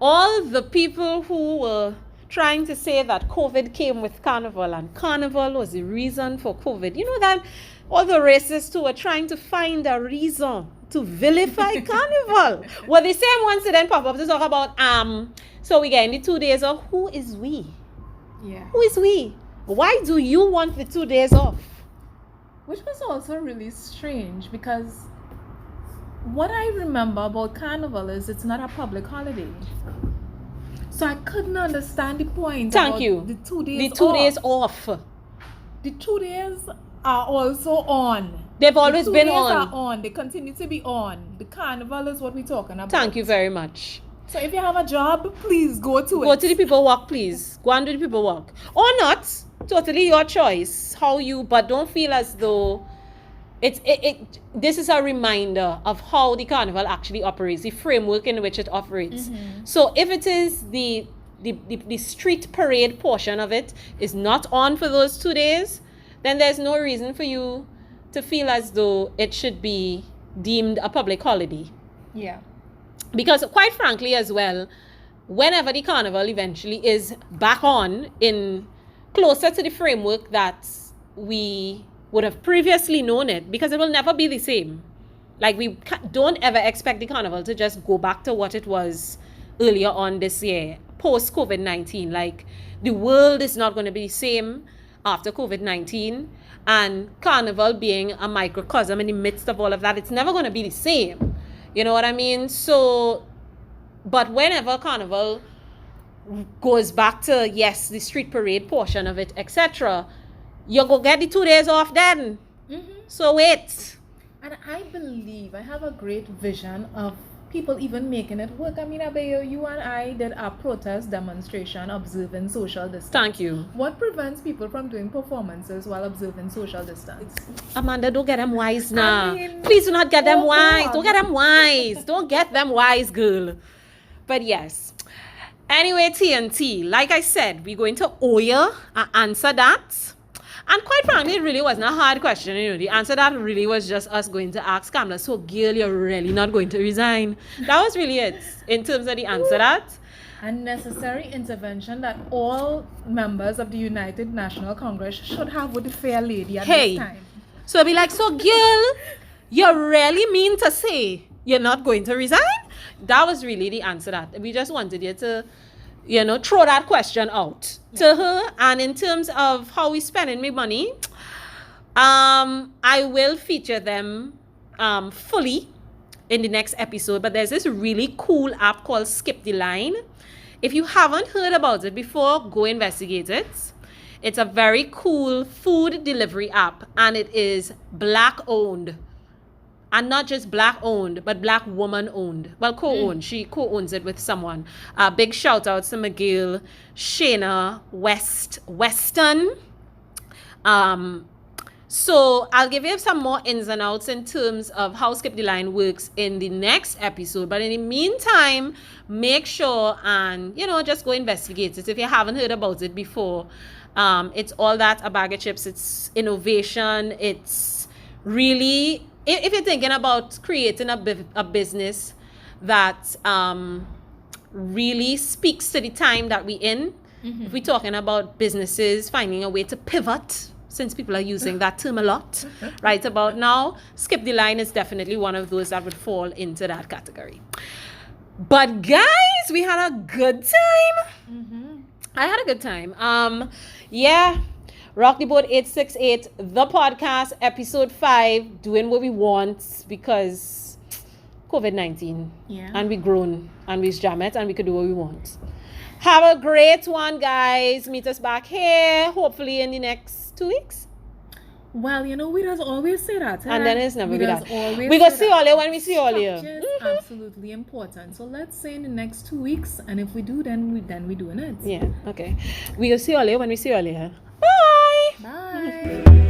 all the people who were trying to say that COVID came with Carnival and Carnival was the reason for COVID. You know that all the racists who were trying to find a reason to vilify Carnival were the same ones that then pop up to talk about, so we get in the 2 days off. Who is we? Yeah. Who is we? Why do you want the 2 days off? Which was also really strange because what I remember about Carnival is it's not a public holiday. So I couldn't understand the point. Thank about you. The 2 days The 2 off. days off. The 2 days are also on. They've always been The 2 days on. are on. They continue to be on. The Carnival is what we're talking about. Thank you very much. So if you have a job, please go to it. Go to the people work, please. Go and do the people work. Or not. Totally your choice. How you, but don't feel as though this is a reminder of how the Carnival actually operates, the framework in which it operates. Mm-hmm. So if it is the street parade portion of it is not on for those 2 days, then there's no reason for you to feel as though it should be deemed a public holiday. Yeah. Because quite frankly as well, whenever the Carnival eventually is back on in closer to the framework that we would have previously known it, because it will never be the same. Like, we don't ever expect the Carnival to just go back to what it was earlier on this year, post COVID-19. Like, the world is not going to be the same after COVID-19, and Carnival being a microcosm in the midst of all of that, it's never going to be the same. You know what I mean? So, but whenever Carnival goes back to, yes, the street parade portion of it, etc., you go get the 2 days off then. Mm-hmm. So wait. And I believe I have a great vision of people even making it work. I mean, Abeo, you and I did a protest demonstration observing social distance. Thank you. What prevents people from doing performances while observing social distance? Amanda, don't get them wise now. I mean, Please do not get them wise. God. Don't get them wise. Don't get them wise, girl. But yes. Anyway, TNT, like I said, we're going to owe you and answer that. And quite frankly, it really wasn't a hard question. You know, the answer that really was just us going to ask Kamala, so girl, you're really not going to resign. That was really it in terms of the answer that. A necessary intervention that all members of the United National Congress should have with the fair lady at this time. So I'll be like, so girl, you really mean to say you're not going to resign? That was really the answer that. We just wanted you to, you know, throw that question out to her. And in terms of how we spending my money, I will feature them fully in the next episode. But there's this really cool app called Skip the Line. If you haven't heard about it before, go investigate it. It's a very cool food delivery app, and it is Black owned. And not just Black owned, but Black woman owned. Well, co-owned. She co-owns it with someone. Big shout out to McGill, Shayna, Weston. So I'll give you some more ins and outs in terms of how Skip the Line works in the next episode. But in the meantime, make sure and, you know, just go investigate it if you haven't heard about it before. It's all that, a bag of chips. It's innovation. It's really... If you're thinking about creating a business that really speaks to the time that we're in, if we're talking about businesses finding a way to pivot, since people are using that term a lot right about now, Skip the Line is definitely one of those that would fall into that category. But guys, we had a good time. I had a good time. Yeah. Rock the Boat 868, the podcast, episode 5, doing what we want because COVID-19. Yeah. And we grown and we's Jamette and we could do what we want. Have a great one, guys. Meet us back here, hopefully in the next 2 weeks. Well, you know, we just always say that. And then it's never we be just that. always We go say see that. all you when we see all you. Structure is absolutely important. So let's say in the next 2 weeks, and if we do, then we doing it. Yeah, okay. We go see all you when we see all you. Bye. Bye.